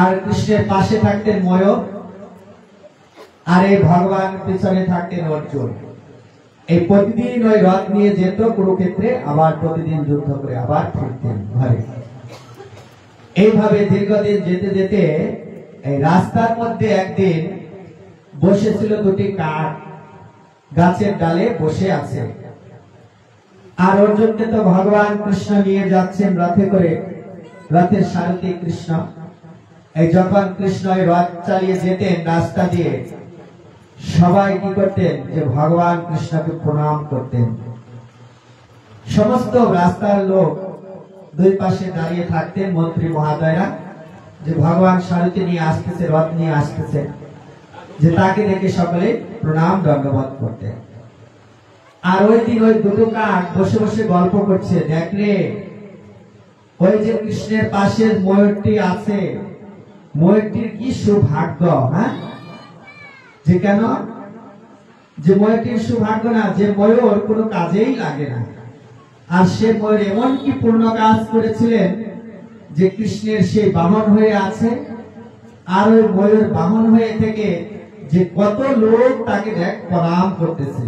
আর কৃষ্ণের পাশে থাকতেন ময়ূর, আর এই ভগবান পিছনে থাকতেন অর্জুন। এই প্রতিদিন ওই রথ নিয়ে যেত কুরুক্ষেত্রে, আবার প্রতিদিন যুদ্ধ করে আবার ফিরতেন ঘরে। এইভাবে দীর্ঘদিন যেতে যেতে এই রাস্তার মধ্যে একদিন বসেছিল দুটি কাক, গাছের ডালে বসে আছে। আর অর্জুনকে তো ভগবান কৃষ্ণ নিয়ে যাচ্ছেন রথে করে, রথের সারথি কৃষ্ণ। এই যখন কৃষ্ণ রথ চালিয়ে যেতেন রাস্তা দিয়ে, সবাই কি করতেন, যে ভগবান কৃষ্ণকে প্রণাম করতেন। সমস্ত রাস্তার লোক দুই পাশে দাঁড়িয়ে থাকতেন, মন্ত্রী মহাদয়রা, যে ভগবান সারথি নিয়ে আসতেছে, রথ নিয়ে আসতেছে, যে তাকে দেখে সকলে প্রণাম দণ্ডবোধ করতেন। আর ওই দিন ওই দুটো কাক বসে বসে গল্প করছে, দেখ রে ওই যে কৃষ্ণের পাশে ময়ূরটি আছে, ময়ূরটির কি সৌভাগ্য। হ্যাঁ, যে কেন, যে ময়ূরটির সৌভাগ্য না, যে ময়ূর কোনো কাজেই লাগে না। আর সে ময়ূর এমন কি পূর্ণ কাজ করেছিলেন যে কৃষ্ণের সেই বাহন হয়ে আছে। আর ওই ময়ূর বাহন হয়ে থেকে যে কত লোক তাকে দেখ প্রণাম করতেছে,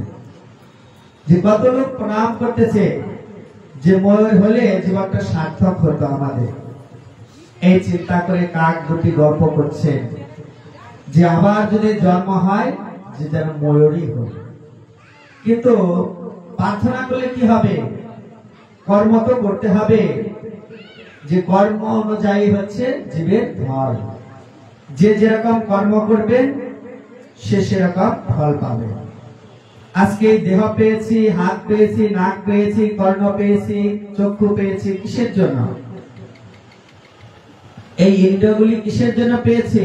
যে কত লোক প্রণাম করতেছে, যে ময়ূর হলে জীবনটা সার্থক হতো আমাদের। এই চিন্তা করে কাক দুটি গল্প করছে, যে আবার যদি জন্ম হয় যে যেন ময়ূরই হোক। কিন্তু প্রার্থনা করলে কি হবে, কর্ম তো করতে হবে, যে কর্ম অনুযায়ী হচ্ছে জীবের ফল। যে যেরকম কর্ম করবেন সে সেরকম ফল পাবে। আজকে দেহ পেয়েছি, হাত পেয়েছি, নাক পেয়েছি, কর্ণ পেয়েছি, চক্ষু পেয়েছি, কিসের জন্য? এই ইন্দ্রিয়গুলি কিসের জন্য পেয়েছি?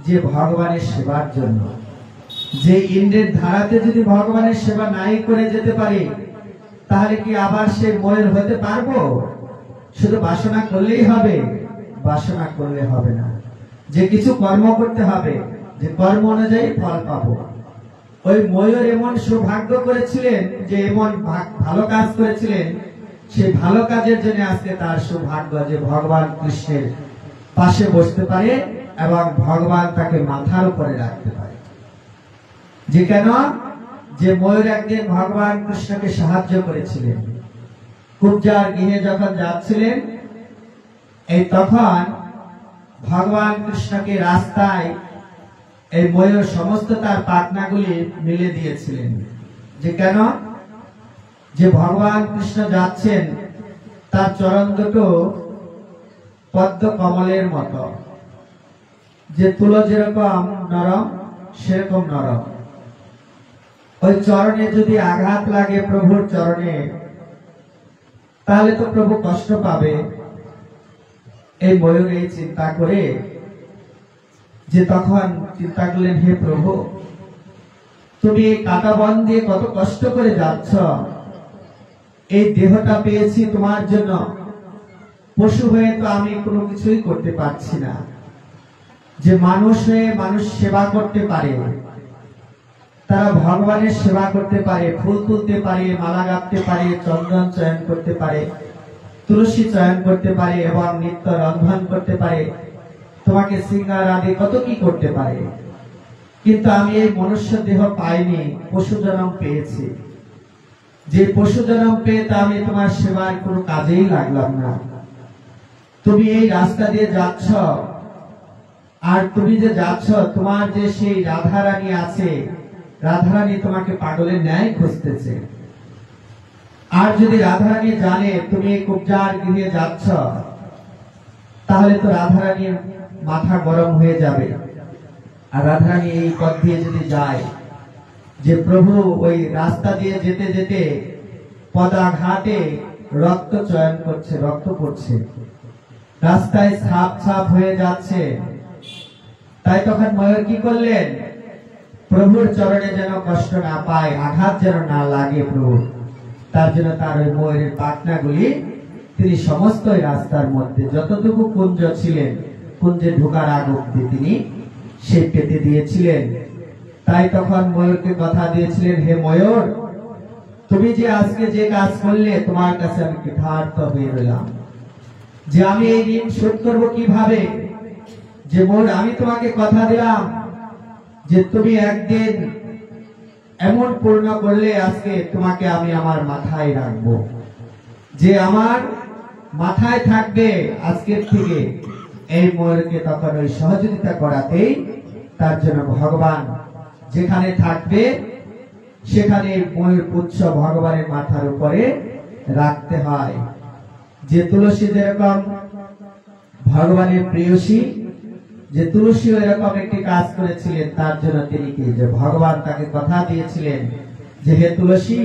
যে ভগবানের সেবার জন্য। যে ইন্দ্রের ধারাতে যদি ভগবানের সেবা নাই করে যেতে পারি, তাহলে কি আবার সে ময়ূর হতে পারবো? শুধু বাসনা করলেই হবে? বাসনা করলে হবে না, যে কিছু কর্ম করতে হবে, যে কর্ম অনুযায়ী ফল পাবো। ওই ময়ূর এমন সৌভাগ্য করেছিলেন, যে এমন ভালো কাজ করেছিলেন, সেই ভালো কাজের জন্য আজকে তার সৌভাগ্য যে ভগবান কৃষ্ণের পাশে বসতে পারে এবং ভগবান তাকে মাথার উপরে রাখতে পারে। যে কেন, যে ময়ূর একদিন ভগবান কৃষ্ণকে সাহায্য করেছিলেন। কুব্জার গৃহে যখন যাচ্ছিলেন, এই তখন ভগবান কৃষ্ণকে রাস্তায় এই ময়ূর সমস্ত তার পাখনাগুলি মিলে দিয়েছিলেন। যে কেন, যে ভগবান কৃষ্ণ যাচ্ছেন, তার চরণ দুটো পদ্ম কমলের মতো, যে তুলো যেরকম নরম সেরকম নরম। ওই চরণে যদি আঘাত লাগে প্রভুর চরণে, তাহলে তো প্রভু কষ্ট পাবে। এই ময়ূর এই চিন্তা করে, যে তখন চিন্তা করলেন, হে প্রভু, তুমি এই কাটা বন দিয়ে কত কষ্ট করে যাচ্ছ, এই দেহটা পেয়েছি তোমার জন্য, পশু হয়ে তো আমি কোনো কিছুই করতে পারছি না। যে মানুষ হয়ে মানুষ সেবা করতে পারে, তারা ভগবানের সেবা করতে পারে, ফুল তুলতে পারে, মালা গাঁথতে পারে, চন্দন চয়ন করতে পারে, তুলসী চয়ন করতে পারে এবং নিত্য রন্ধন করতে পারে, তোমাকে শৃঙ্গার আদি কত কি করতে পারে। কিন্তু আমি এই মনুষ্য দেহ পাইনি, পশু জন্ম পেয়েছি। যে পশু জন্ম পেয়ে তা আমি তোমার সেবার কোনো কাজেই লাগলাম না। তুমি এই রাস্তা দিয়ে যাচ্ছ, আর তুমি যে যাচ্ছ, তোমার যে সেই রাধারানী আছে, রাধারানী তোমাকে পাগলের ন্যায় খুঁজতেছে। আর যদি রাধারানী জানে তুমি এই কুব্জার গৃহে যাচ্ছ, তাহলে তো রাধারানীর মাথা গরম হয়ে যাবে। আর রাধারানী এই পথ দিয়ে যদি যায়, যে প্রভু ওই রাস্তা দিয়ে যেতে যেতে পদাঘাতে রক্ত চয়ন করছে, রক্ত পড়ছে, রাস্তায় ছাপ ছাপ হয়ে যাচ্ছে, তাই তখন ময়ূর কি করলেন, প্রভুর চরণে যেন কষ্ট না পায়, আঘাত যেন না লাগে প্রভু, তার জন্য তার ওই ময়ূরের পাখনাগুলি তিনি সমস্ত রাস্তার মধ্যে যতটুকু কুঞ্জ ছিলেন, কুঞ্জে ঢোকার আগ অব্দি তিনি সেই পেতে দিয়েছিলেন। তাই তখন ময়ূরকে কথা দিয়েছিলেন, হে ময়ূর, তুমি যে আজকে যে কাজ করলে, তোমার কাছে আমি কৃতার্থ হয়ে রইলাম। যে আমি এই ঋণ শোধ করবো কিভাবে? যে ময়ূর, আমি তোমাকে কথা দিলাম যে তুমি একদিন এমন পূর্ণ করলে, আজকে তোমাকে আমি আমার মাথায় রাখবো, যে আমার মাথায় থাকবে আজকের থেকে। এই ময়ূরকে তখন ওই সহযোগিতা করাতেই তার জন্য ভগবান যেখানে থাকবে সেখানে ময়ূর পুচ্ছ ভগবানের মাথার উপরে রাখতে হয়। যে তুলসী যেরকম ভগবানের প্রেয়সী, যে তুলসী এরকম একটি কাজ করেছিলেন, তার জন্য তিনি কি, যে ভগবান তাকে কথা দিয়েছিলেন যে হে তুলসী,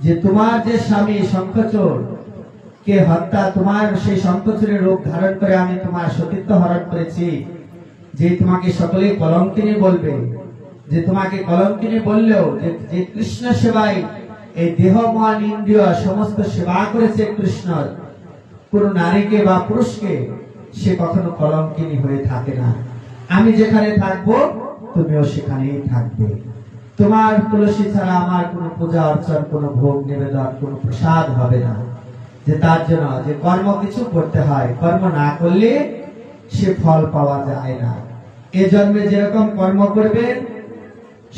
যে তোমার যে স্বামী শঙ্খচূড় কে হত্যা, তোমার সেই শঙ্খচূড়ের রূপ ধারণ করে আমি তোমার সতীত্ব হরণ করেছি, যে তোমাকে সকলেই কলঙ্কিনী বলবে, যে তোমাকে কলঙ্কিনী বললেও যে কৃষ্ণ সেবায় এই দেহ মন ইন্দ্রিয় সমস্ত সেবা করেছে কৃষ্ণ, কোন নারীকে বা পুরুষকে, সে কখনো কলঙ্কিনী হয়ে থাকে না। আমি যেখানে থাকবো তুমিও সেখানেই থাকবে। তোমার তুলসী ছাড়া আমার কোনো পূজা অর্চন, কোনো ভোগ নিবেদন, কোনো প্রসাদ হবে না। যে তার জন্য যে কর্ম কিছু করতে হয়, কর্ম না করলে সে ফল পাওয়া যায় না। এ জন্মে যেরকম কর্ম করবেন,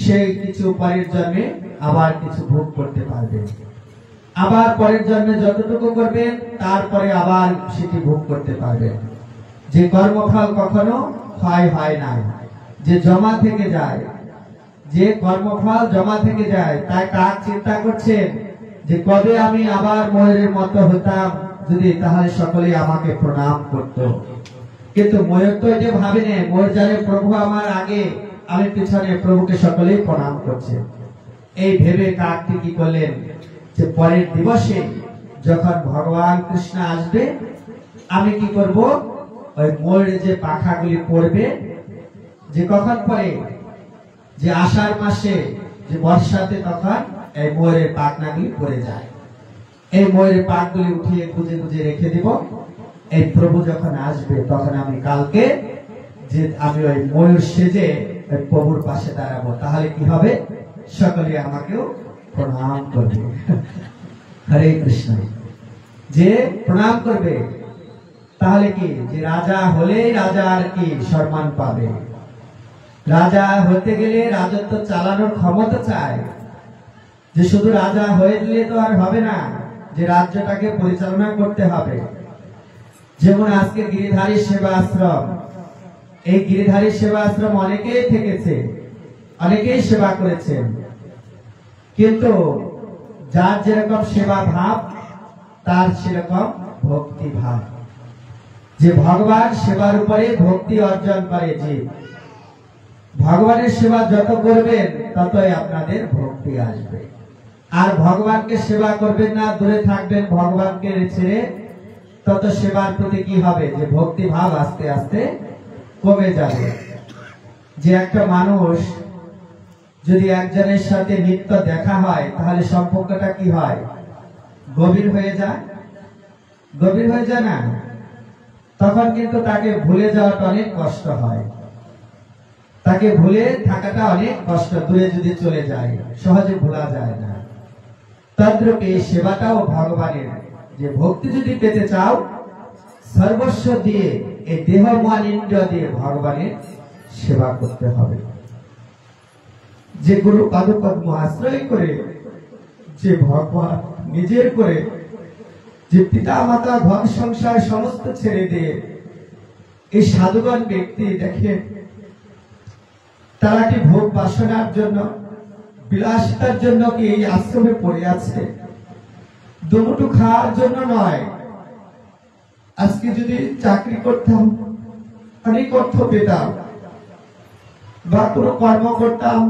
সেই কিছু পরের জন্মে আবার কিছু ভোগ করতে পারবেন। আবার পরের জন্মে যতটুকু করবেন, তারপরে আবার সেটি ভোগ করতে পারবেন। যে কর্মফল কখনো ক্ষয় হয় না, যে জমা থেকে যায়, যে কর্মফল জমা থেকে যায়, তাই কাজ চিন্তা করছেন যে কবে আমি আবার ময়ূরের মতো হতাম, যদি তাহলে সকলে আমাকে প্রণাম করত। কিন্তু ময়ূর তো এটা ভাবে না, ময়ূর জানে প্রভু আমার আগে, আমি পিছনে, প্রভুকে সকলেই প্রণাম করছে। এই ভেবে কাকটি কি করলেন, যে পরের দিবসে যখন ভগবান কৃষ্ণ আসবে, আমি কি করব, ওই ময়ূরের যে পাখাগুলি পড়বে, যে কখন পরে, যে আষাঢ় মাসে যে বর্ষাতে তখন এই ময়ূরের পাখনাগুলি পড়ে যায়, এই ময়ূরের পাখগুলি উঠিয়ে খুঁজে খুঁজে রেখে দিব। এই প্রভু যখন আসবে তখন আমি কালকে যে আমি ওই ময়ূর সেজে প্রভুর পাশে দাঁড়াবো, তাহলে কি হবে, সকলে আমাকেও প্রণাম করবে। হরে কৃষ্ণ। যে প্রণাম করবে, তাহলে কি, যে রাজা হলেই রাজার কি সম্মান পাবে। রাজা হতে গেলে রাজত্ব চালানোর ক্ষমতা চায়, যে শুধু রাজা হয়ে দিলে তো আর হবে না, যে রাজ্যটাকে পরিচালনা করতে হবে। যেমন আজকে গিরিধারী সেবা আশ্রম, এই গিরিধারী সেবা আশ্রম অনেকেই থেকেছে, অনেকেই সেবা করেছেন, কিন্তু যার যেরকম সেবা ভাব, তার সেরকম ভক্তি ভাব। যে ভগবান সেবার উপরে ভক্তি অর্জন করে, যে ভগবানের সেবা যত করবেন ততই আপনাদের ভক্তি আসবে। আর ভগবানকে সেবা করবেন না, দূরে থাকবেন ভগবানকে ছেড়ে, তত সেবার প্রতি কি হবে, যে ভক্তি ভাব আস্তে আস্তে কমে যাবে। যে একটা মানুষ যদি একজনের সাথে নিত্য দেখা হয়, তাহলে সম্পর্কটা কি হয়, গভীর হয়ে যায়, গভীর হয়ে যায় না, তখন কিন্তু তাকে ভুলে যাওয়াটা অনেক কষ্ট হয়, তাকে ভুলে থাকাটা অনেক কষ্ট, দূরে যদি চলে যায় সহজে ভোলা যায় না। তদ্রূপ এই সেবাটাও ভগবানের, যে ভক্তি যদি পেতে চাও, সর্বস্ব দিয়ে, এই দেহ মন ইন্দ্রিয় দিয়ে ভগবানের সেবা করতে হবে। যে গুরু পাদপদ্ম আশ্রয় করে, যে ভগবান নিজের করে, যে পিতা মাতা ঘর সংসার সমস্ত ছেড়ে দিয়ে এই সাধুগণ ব্যক্তি দেখেন, তারা কি ভোগ বাসনার জন্য, বিলাসিতার জন্য কি এই আশ্রমে পড়ে আছে? দুমুঠো খাওয়ার জন্য নয়। আজকে যদি চাকরি করতাম, অনেক অর্থ পেতাম, বা কোনো কর্ম করতাম,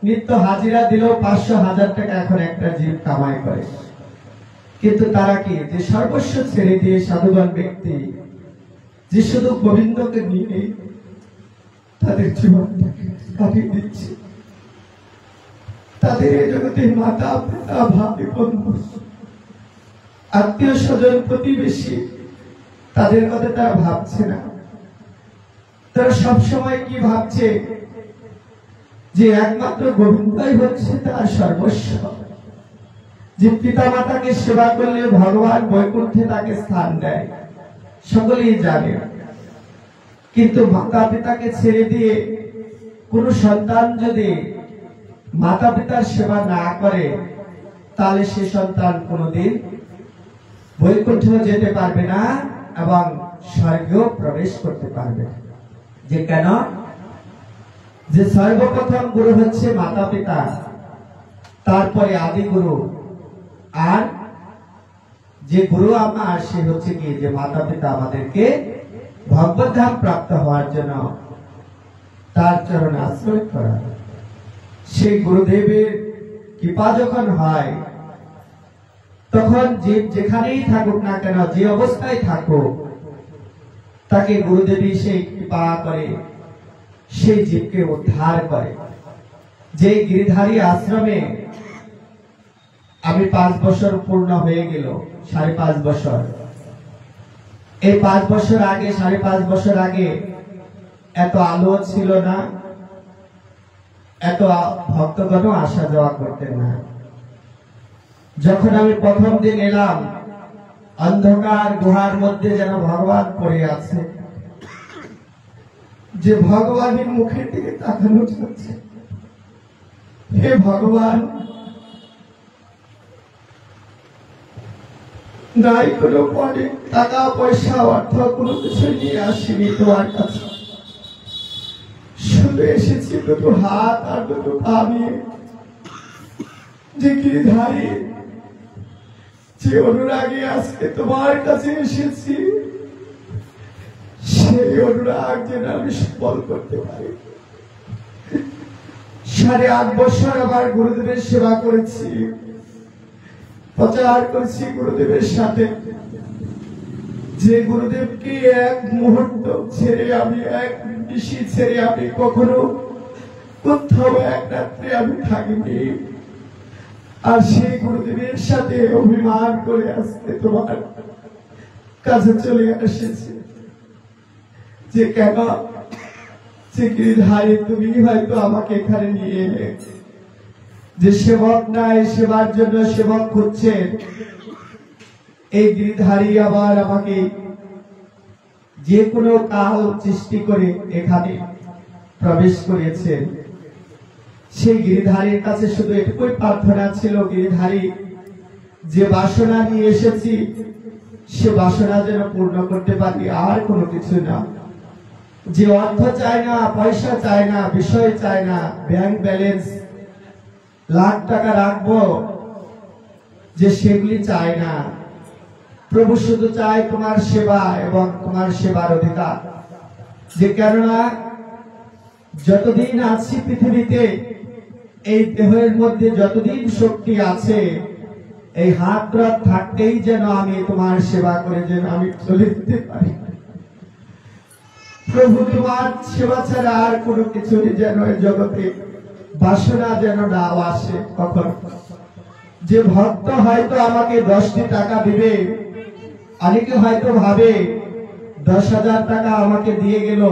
নিত্য হাজিরা দিল 500-1000 টাকা এখন একটা জীব কামাই করে। কিন্তু তারা কি, যে সর্বস্ব ছেড়ে দিয়ে সাধুগণ ব্যক্তি, যে শুধু গোবিন্দকে নিয়ে তাদের জীবনটাকে কাটিয়ে দিচ্ছে। তাদের এই জগতে মাতা পিতা ভাই বন্ধু আত্মীয় স্বজন প্রতিবেশী, তাদের কথা তারা ভাবছে না। তারা সবসময় কি ভাবছে, যে একমাত্র গোবিন্দই হচ্ছে তার সর্বস্ব। যে পিতা মাতাকে সেবা করলে ভগবান বৈকুণ্ঠে তাকে স্থান দেয়, সকলেই জানে। কিন্তু মাতা পিতাকে ছেড়ে দিয়ে কোন সন্তান যদি মাতা পিতার সেবা না করে, তাহলে সে সন্তান কোনদিন বৈকুণ্ঠ যেতে পারবে না এবং স্বর্গেও প্রবেশ করতে পারবে না। যে কেন, যে সর্বপ্রথম গুরু হচ্ছে মাতা পিতা, তারপরে আদি গুরু, আর যে গুরু আমার সে হচ্ছে কি যে মাতা পিতা আমাদেরকে ভগবত ধাম প্রাপ্ত হওয়ার জন্য তার চরণে আশ্রয় করা। সেই গুরুদেবের কৃপা যখন হয় তখন জীব যেখানেই থাকুক না কেন, যে অবস্থায় থাকুক, তাকে গুরুদেবী সেই কৃপা করে, সেই জীবকে উদ্ধার করে। যে গিরিধারী আশ্রমে আমি 5 বছর পূর্ণ হয়ে গেল, 5.5 বছর। এই 5 বছর আগে, 5.5 বছর আগে এত আলো ছিল না, এত ভক্তগণ আসা যাওয়া করতেন না। যখন আমি প্রথম দিন এলাম, অন্ধকার গুহার মধ্যে যেন ভগবান পড়ে আছে, যে ভগবানের মুখের দিকে তাকানো যাচ্ছে। হে ভগবান, নাই কোনো পরে টাকা পয়সা অর্থ কোনো কিছু নিয়ে আসিনি তোমার কাছে, শুধু এসেছি দুটো হাত আর দুটো পা নিয়ে। যে গিরিধারী, যে অনুরাগে আজকে তোমার কাছে এসেছি, সেই অনুরাগ যেন আমি সফল করতে পারি। 8.5 বছর আমার গুরুদেবের সেবা করেছি, প্রচার করেছি গুরুদেবের সাথে। যে গুরুদেবকে এক মুহূর্ত ছেড়ে আমি, এক নিশি ছেড়ে আমি কখনো কোথাও এক রাত্রে আমি থাকিনি। আর সেই গুরুদেবের সাথে অভিমান করে আসতে তোমার কাছে চলে এসেছে। যে কেন, যে গিরিধারী তুমি হয়তো আমাকে এখানে নিয়ে এলে, যে সেবক নাই, সেবার জন্য সেবক খুঁজছেন, এই গিরিধারী আবার আমাকে যে কোনো কাল সৃষ্টি করে এখানে প্রবেশ করেছেন। সেই গিরিধারীর কাছে শুধু এটুকুই প্রার্থনা ছিল, গিরিধারী যে বাসনা নিয়ে এসেছি সে বাসনা যেন পূর্ণ করতে পারি, আর কোনো কিছু না। যে অর্থ চায় না, পয়সা চায় না, বিষয় চায় না, ব্যাংক ব্যালেন্স লাখ টাকা রাখবো, যে সেগুলি চায় না। প্রভু শুধু চায় তোমার সেবা এবং তোমার সেবার অধিকার। যে কেননা যতদিন আছি পৃথিবীতে, এই দেহের মধ্যে যতদিন শক্তি আছে, এই হাত রাত থাকতেই যেন আমি তোমার সেবা করে যেন আমি চলে যেতে পারি। প্রভু তোমার সেবা ছাড়া আর কোনো কিছু যেন জগতে বাসনা যেন না আসে কখনো। যে ভক্ত হয়তো আমাকে 10টি টাকা দিবে, অনেকে হয়তো ভাবে 10,000 টাকা আমাকে দিয়ে গেল,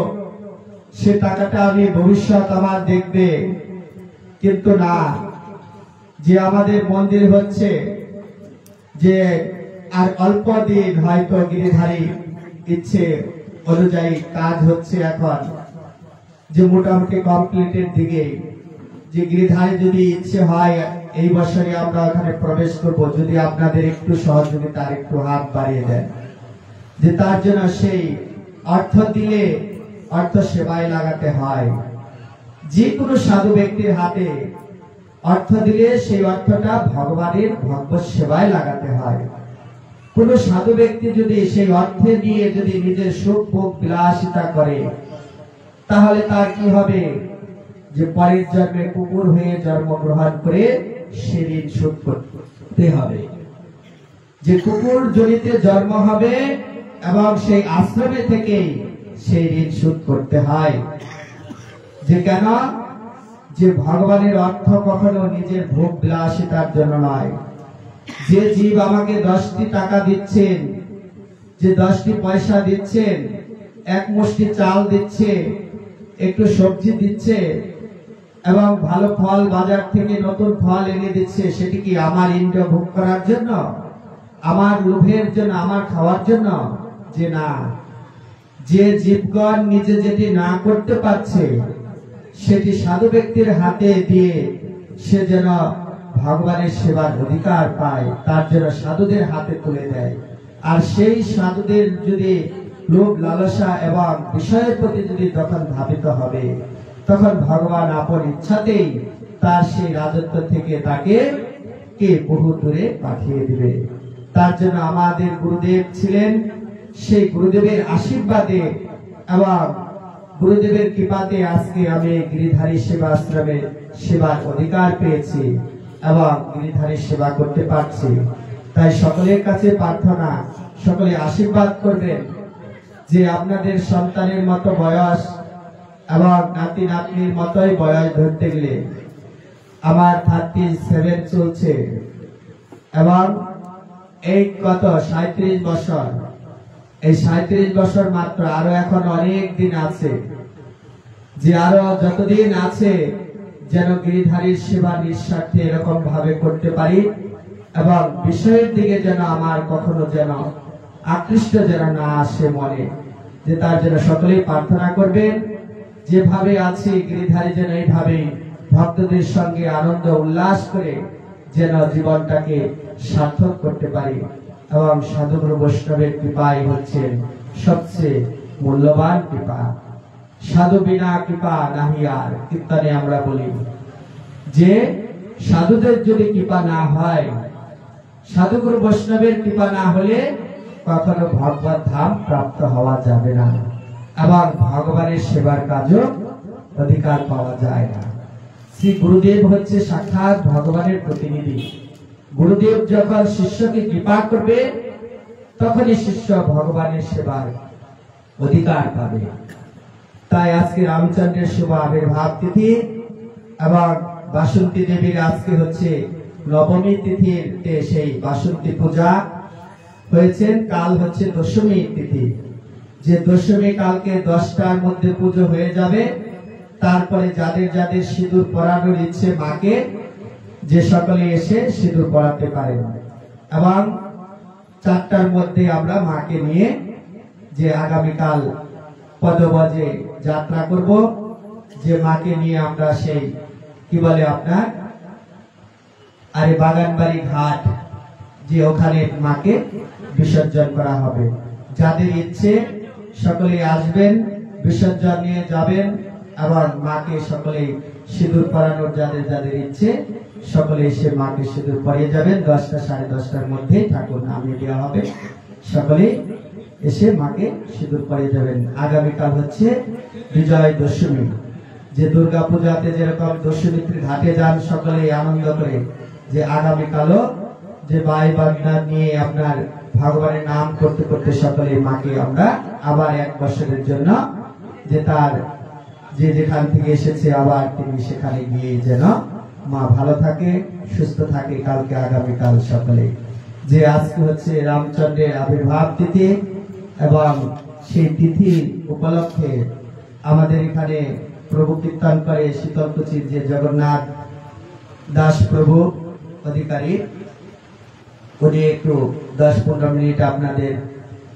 সে টাকাটা আমি ভবিষ্যৎ আমার দেখবে, কিন্তু না। যে আমাদের মন্দির হচ্ছে যে আর অল্প দিন হয়তো গিরিধারী ইচ্ছে অনুযায়ী কাজ হচ্ছে এখন, যে মোটামুটি কমপ্লিটের দিকে। যে গিরিধারী যদি ইচ্ছে হয় এই বছরে আমরা ওখানে প্রবেশ করব, যদি আপনাদের একটু সহযোগিতা, একটু হাত বাড়িয়ে দেন, যে তার জন্য সেই অর্থ দিলে অর্থ সেবায় লাগাতে হয়। যে কোনো সাধু ব্যক্তির হাতে অর্থ দিলে সেই অর্থটা ভগবানের ভগবত সেবায় লাগাতে হয়। কোন সাধু ব্যক্তি যদি সেই অর্থে দিয়ে যদি নিজের সুখ ভোগ বিলাসিতা করে, তাহলে তার কি হবে? যে পরের জন্মে কুকুর হয়ে জন্মগ্রহণ করে সে ঋণ শোধ করতে হবে। যে কুকুর জনিতে জন্ম হবে এবং সেই আশ্রমে থেকে সেই ঋণ শোধ করতে হয়। যে কেন? যে ভগবানের অর্থ কখনো নিজের ভোগ বিলাসিতার জন্য নয়। যে জীব আমাকে 10টি টাকা দিচ্ছেন, যে 10টি পয়সা দিচ্ছেন, এক মুষ্টি চাল দিচ্ছে, একটু সবজি দিচ্ছে এবং ভালো ফল বাজার থেকে নতুন ফল এনে দিচ্ছে, সেটি কি আমার ইন্দ্রিয় ভোগ করার জন্য, আমার লোভের জন্য, আমার খাওয়ার জন্য? যে না। যে জীবগণ নিজে যেটি না করতে পারছে সেটি সাধু ব্যক্তির হাতে দিয়ে সে যেন ভগবানের সেবার অধিকার পায়, তার জন্য সাধুদের হাতে তুলে দেয়। আর সেই সাধুদের যদি লোভ লালসা এবং বিষয়ের প্রতি যদি তখন ধাবিত হবে, তখন ভগবান আপন ইচ্ছাতেই তার সেই রাজত্ব থেকে তাকে কে বহু দূরে পাঠিয়ে দিবে। তার জন্য আমাদের গুরুদেব ছিলেন, সেই গুরুদেবের আশীর্বাদে এবং গুরুদেবের কৃপাতে আজকে আমি গিরিধারী সেবা আশ্রমে সেবার অধিকার পেয়েছি এবং গিরিধারী সেবা করতে পারছি। তাই সকলের কাছে প্রার্থনা, সকলে আশীর্বাদ করবেন যে আপনাদের সন্তানের মতো বয়স এবং নাতি নাতনির মতোই বয়স ধরতে গেলে আমার 37 চলছে এবং এই কত 37 বছর, এই 37 বছর মাত্র, আরো এখন অনেক দিন আছে, যে আরো যতদিন আছে যেন গিরিধারীর সেবা নিঃস্বার্থে এরকম ভাবে করতে পারি এবং বিষয়ের দিকে যেন আমার কখনো যেন আকৃষ্ট যেন না আসে মনে, যে তার জন্য সকলেই প্রার্থনা করবেন। যেভাবে আছে গিরিধারী যেন এইভাবে ভক্তদের সঙ্গে আনন্দ উল্লাস করে যেন জীবনটাকে সার্থক করতে পারি এবং সাধুগুরু বৈষ্ণবের কৃপাই হচ্ছে সবচেয়ে মূল্যবান কৃপা। সাধু বিনা কৃপা নাহি আর, কীর্তনে আমরা বলি যে সাধুদের যদি কৃপা না হয়, সাধুগুরু বৈষ্ণবের কৃপা না হলে কখনো ভগবত ধাম প্রাপ্ত হওয়া যাবে না এবং ভগবানের সেবার কাজও অধিকার পাওয়া যায় না। শ্রী গুরুদেব হচ্ছে সাক্ষাৎ ভগবানের প্রতিনিধি। গুরুদেব যখন শিষ্যকে কৃপা করবে তখনই শিষ্য ভগবানের সেবার অধিকার পাবে। তাই আজকে রামচন্দ্রের শুভ আবির্ভাব তিথি এবং বাসন্তী দেবীর আজকে হচ্ছে নবমী তিথিতে সেই বাসন্তী পূজা হয়েছে। কাল হচ্ছে দশমী তিথি, যে দশমী কালকে 10টার মধ্যে পুজো হয়ে যাবে। তারপরে যাদের যাদের সিঁদুর পরানোর ইচ্ছে মাকে, যে সকলে এসে সিঁদুর পরাতে পারেন এবং 4টার মধ্যে আমরা মাকে নিয়ে যে আগামীকাল পদবজে যাত্রা করব, যে মাকে নিয়ে আমরা সেই কি বলে আপনার আরে বাগানবাড়ি ঘাট, যে ওখানে মাকে বিসর্জন করা হবে। যাদের ইচ্ছে সকলে আসবেন, বিসর্জন নিয়ে যাবেন এবং মাকে সকলে সিঁদুর পরানোর যাদের যাদের ইচ্ছে সকলে এসে মাকে সিঁদুর পরিয়ে যাবেন। 10টা 10:30টার মধ্যে ঠাকুর নামিয়ে দেওয়া হবে, সকলে এসে মাকে সিঁদুর পরিয়ে যাবেন। আগামীকাল হচ্ছে বিজয় দশমী, যে দুর্গা পূজাতে যেরকম দশমীর ঘাটে যান সকলে আনন্দ করে, যে আগামীকালও যে বাই বাগনা নিয়ে আপনার ভগবানের নাম করতে করতে সকলে মাকে আমরা আবার 1 বছরের জন্য, যে তার যে যেখান থেকে এসেছে আবার তিনি সেখানে গিয়ে যেন মা ভালো থাকে, সুস্থ থাকে। কালকে আগামীকাল সকলে, যে আজকে হচ্ছে রামচন্দ্রের আবির্ভাব তিথি এবং সেই তিথি উপলক্ষে আমাদের এখানে প্রভু কীর্তন করে শীতলকুচির যে জগন্নাথ দাস প্রভু অধিকারী, উনি একটু 10-15 মিনিট আপনাদের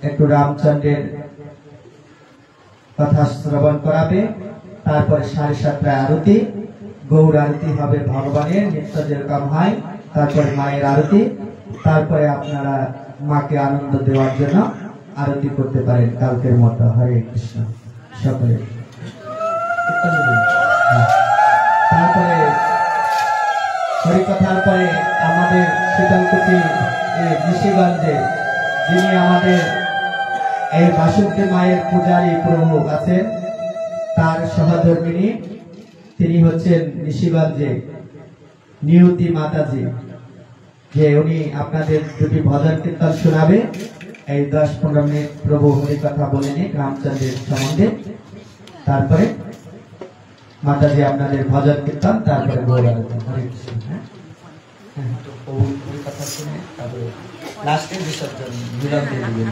একটু রামচন্দ্রের কথা শ্রবণ করাবে। তারপরে 7:30টায় আরতি, গৌর আরতি হবে ভগবানের নিত্য যেরকম হয়, তারপরে মায়ের আরতি, তারপরে আপনারা মাকে আনন্দ দেওয়ার জন্য আরতি করতে পারেন কালকের মতো। হরে কৃষ্ণ সকলে। তারপরে হরিকথার পরে আমাদের শীতলকুচি ঋষিগঞ্জে যিনি আমাদের এই বাসন্তী মায়ের পূজারী প্রভু আছেন, তার সহধর্মিনী তিনি হচ্ছেন ঋষিগঞ্জে নিয়তি মাতাজি, যে উনি আপনাদের দুটি ভজন কীর্তন শোনাবে। এই 10-15 মিনিট প্রভু হরিকথা বলে নিক রামচন্দ্রের সম্বন্ধে, তারপরে মাতাজি আপনাদের ভজন কীর্তন, তারপরে হরে কৃষ্ণ। হরিকথা শুনে তারপরে লাস্টের বিসর্জন মিলন দিয়ে দিবেন।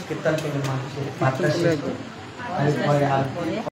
কীর্তন করলে মানুষের